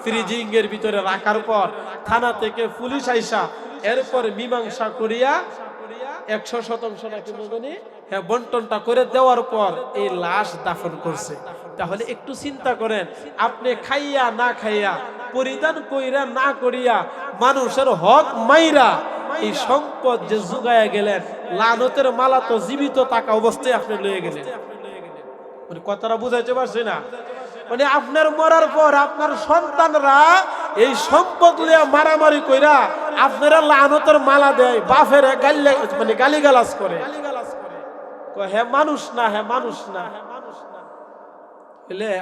ফ্রিজিং এর ভিতরে রাখার পর থানা থেকে পুলিশ আইসা এরপর মীমাংসা করিয়া 100% নাকি মজনি বন্টনটা করে দেওয়ার পর এই লাশ দাফন করছে। তাহলে একটু চিন্তা করেন, আপনি খাইয়া না খাইয়া, পরিধান কইরা না করিয়া, মানুষের হক মাইরা এই সম্পদ যে জুগায়া গেলেন, লানতের মালা তো জীবিত থাকা অবস্থায় আপনি লয়ে গেলেন। মানে কথাটা বুঝাইতে পারছি না? মানে আপনার মরার পর আপনার সন্তানরা এই সম্পদ লিয়া মারামারি কইরা আপনারা লানতের মালা দেয়, বাপের মানে গালিগালাজ করে, হ্যাঁ মানুষ না, হ্যাঁ মানুষ না।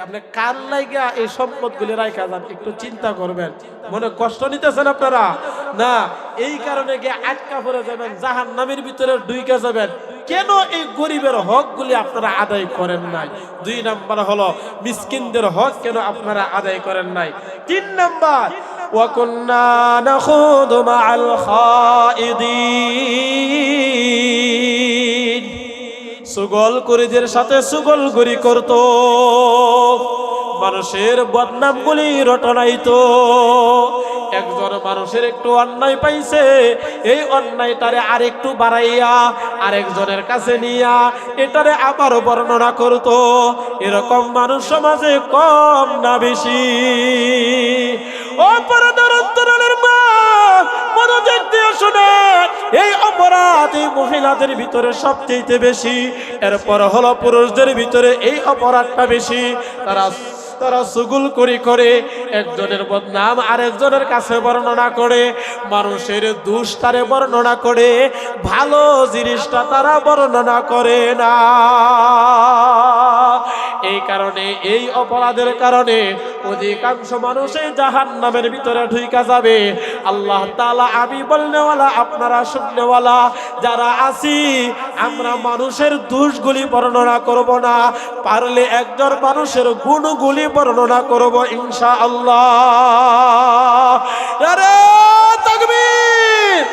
আপনি কার লাইগা এই সম্পদ গুলি রাখা যান, একটু চিন্তা করবেন। মনে কষ্ট নিতেছেন আপনারা না, এই কারণে গিয়ে আটকা পড়ে যাবেন, জাহান্নামের ভিতরে ঢুইকা যাবেন। কেন এই গরিবের হক গুলি আপনারা আদায় করেন নাই? 2 নাম্বার হলো মিসকিনদের হক কেন আপনারা আদায় করেন নাই? 3 নাম্বার ওয়া কুন্না নাখুদু মাআল খাইদিন, সুগল করিদের সাথে সুগলগরি করত, মানুষের বদনাম গুলি রটনাইতো। একজন মানুষের একটু অন্যায় পাইছে, এই অন্যায়টারে আরেকটু বাড়াইয়া আরেকজনের কাছে নিয়া এটারে আবার বর্ণনা করত। এরকম মানুষ সমাজে কম না বেশি? অপরাধের অন্তরালের মা মনোযোগ দিয়ে শুনে, এই অপরাধ এই মহিলাদের ভিতরে সবচেয়ে বেশি, এরপর হলো পুরুষদের ভিতরে এই অপরাধটা বেশি। তারা সুগুল করে একজনের বদনাম আরেকজনের কাছে বর্ণনা করে, মানুষের দোষ তারে বর্ণনা করে, ভালো জিনিসটা তারা বর্ণনা করে না। এই কারণে এই অপরাধের কারণে অধিকাংশ মানুষ এই জাহান্নামের ভিতরে ঢুইকা যাবে। আল্লাহ তাআলা আমি বলনেওয়ালা আপনারা শুননেওয়ালা যারা আছি, আমরা মানুষের দোষগুলি বর্ণনা করব না, পারলে একজন মানুষের গুণগুলি বর্ণনা করব ইনশাআল্লাহ। আরে তাকবীর!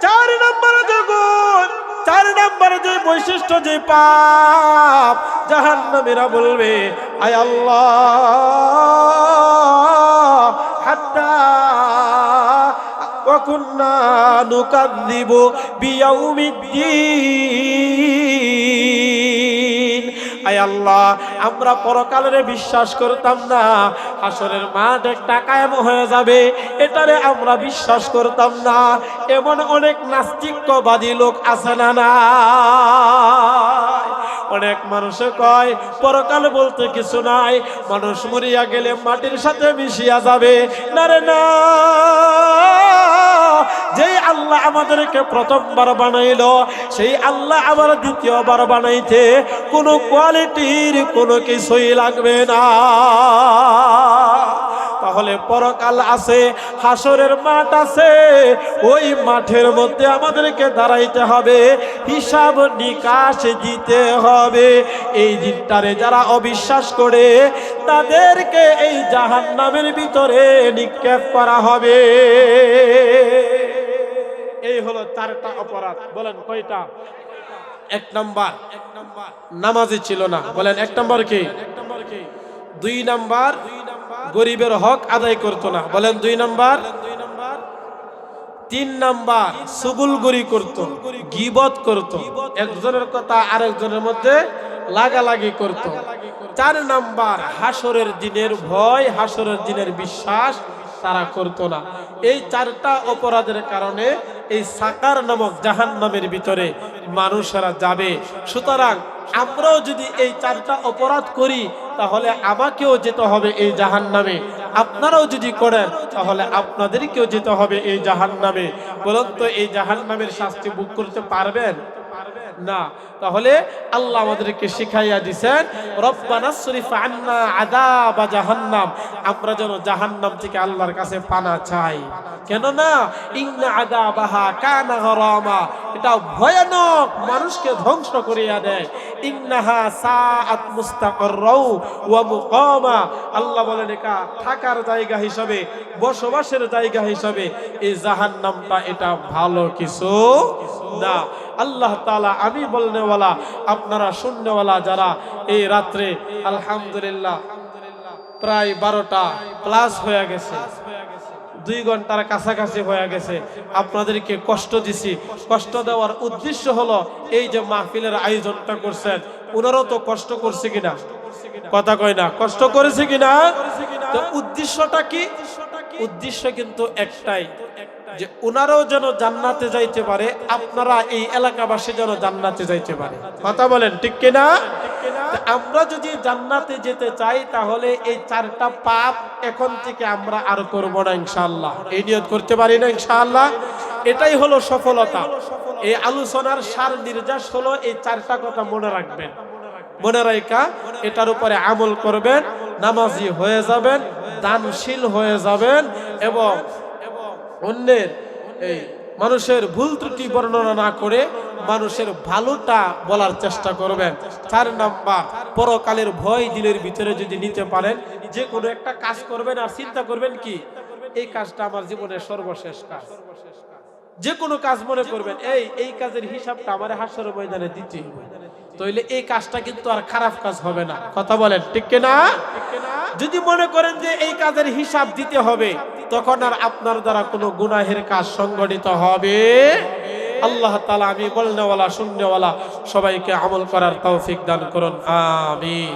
4 নম্বরে যে গুণ, 4 নম্বরে যে বৈশিষ্ট্য, যে পাপ জাহান্নামীরা বলবে আয় আল্লাহ হাত্তা ওয়া কুন্না নুকাযযিবু বিয়াউমিদ্দিন। আয় আল্লাহ আমরা পরকালের বিশ্বাস করতাম না, হাসরের মাঠ একটা কায়েম হয়ে যাবে এটারে আমরা বিশ্বাস করতাম না। এমন অনেক নাস্তিকবাদী লোক আছে না না? অনেক মানুষে কয় পরকাল বলতে কিছু নাই, মানুষ মরিয়া গেলে মাটির সাথে মিশিয়া যাবে। না রে না, যেই আল্লাহ আমাদেরকে প্রথমবার বানাইলো সেই আল্লাহ আবার দ্বিতীয়বার বানাইতে কোনো কোয়ালিটির কোনো কিছুই লাগবে না। তাহলে পরকাল আছে, হাসরের মাঠ আছে, ওই মাঠের মধ্যে আমাদেরকে দাঁড়াইতে হবে, হিসাব নিকাশ দিতে হবে। এই দিনটারে যারা অবিশ্বাস করে তাদেরকে এই জাহান্নামের ভিতরে নিক্ষেপ করা হবে। এই হলো চারটা অপরাধ। বলেন কয়টা? এক নাম্বার নামাজি ছিল না। বলেন এক নাম্বার কি? দুই নাম্বার গরিবের হক আদায় করতো না। বলেন দুই নাম্বার। তিন নাম্বার সুগুলগুরি করত, গীবত করত, একজনের কথা আরেকজনের মধ্যে লাগালাগি করত। চার নাম্বার হাসরের দিনের ভয়, হাসরের দিনের বিশ্বাস তারা করতো না। এই চারটা অপরাধের কারণে এই সাকার নামক জাহান্নামের ভিতরে মানুষেরা যাবে। সুতরাং আমরাও যদি এই চারটা অপরাধ করি তাহলে আমাকেও যেতে হবে এই জাহান্নামে, আপনারাও যদি করেন তাহলে আপনাদেরকেও যেতে হবে এই জাহান্নামে। বলুন তো এই জাহান্নামের শাস্তি ভোগ করতে পারবেন না? তাহলে আল্লাহ আমাদেরকে শিখাইয়া দিয়েছেন রব্বানা সরিফ আন্না আযাবা জাহান্নাম, আমরা যেন জাহান্নাম থেকে আল্লাহর কাছে পানা চাই। কেন না? ইন্না আযাবাহা কানা গরামা, এটা ভয়ানক, মানুষকে ধ্বংস করিয়া দেয়। ইন্নাহা সাআত মুস্তাকাররাও ওয়া মুকামা, আল্লাহ বলেন এটা থাকার জায়গা হিসাবে, বসবাসের জায়গা হিসাবে এই জাহান্নামটা এটা ভালো কিছু না। আল্লাহ তাআলা আমি বলনেওয়ালা আপনারা শুননেওয়ালা যারা এই রাত্রে আলহামদুলিল্লাহ প্রায় 12টা প্লাস হয়ে গেছে, 2 ঘন্টার কাছাকাছি হয়ে গেছে, আপনাদেরকে কষ্ট দিছি। কষ্ট দেওয়ার উদ্দেশ্য হলো এই যে মাহফিলের আয়োজনটা করছেন, ওনারাও তো কষ্ট করছে কিনা? কথা কয় না, কষ্ট করেছে কিনা? তো উদ্দেশ্যটা কি? উদ্দেশ্য কিন্তু একটাই, যে ওনারাও যেন জান্নাতে যাইতে পারে, আপনারা এই এলাকাবাসী যেন জান্নাতে যাইতে পারে। কথা বলেন ঠিক কিনা? আমরা যদি জান্নাতে যেতে চাই তাহলে এই চারটা পাপ এখন থেকে আমরা আর করব না ইনশাআল্লাহ। এই নিয়ত করতে পারি না ইনশাআল্লাহ? এটাই হলো সফলতা। এই আলোচনার সার নির্যাস হলো এই চারটা কথা মনে রাখবেন। মনে রাখা এটার উপরে আমল করবেন, নামাজি হয়ে যাবেন, দানশীল হয়ে যাবেন এবং অন্যের এই মানুষের ভুল ত্রুটি বর্ণনা না করে মানুষের ভালোটা বলার চেষ্টা করবেন। 4 নাম্বার পরকালের ভয় দিলের ভিতরে যদি নিতে পারেন, যে কোনো একটা কাজ করবেন আর চিন্তা করবেন কি এই কাজটা আমার জীবনের সর্বশেষ কাজ। যে কোনো কাজ মনে করবেন এই কাজের হিসাবটা আমার হাসরের ময়দানে দিতে হবে, তাইলে এই কাজটা কিন্তু আর খারাপ কাজ হবে না। কথা বলেন ঠিক কিনা? যদি মনে করেন যে এই কাজের হিসাব দিতে হবে, তখন আর আপনার দ্বারা কোনো গুনাহের কাজ সংগঠিত হবে। আল্লাহ তাআলা আমি বলনেওয়ালা শুননেওয়ালা সবাইকে আমল করার তৌফিক দান করুন, আমিন।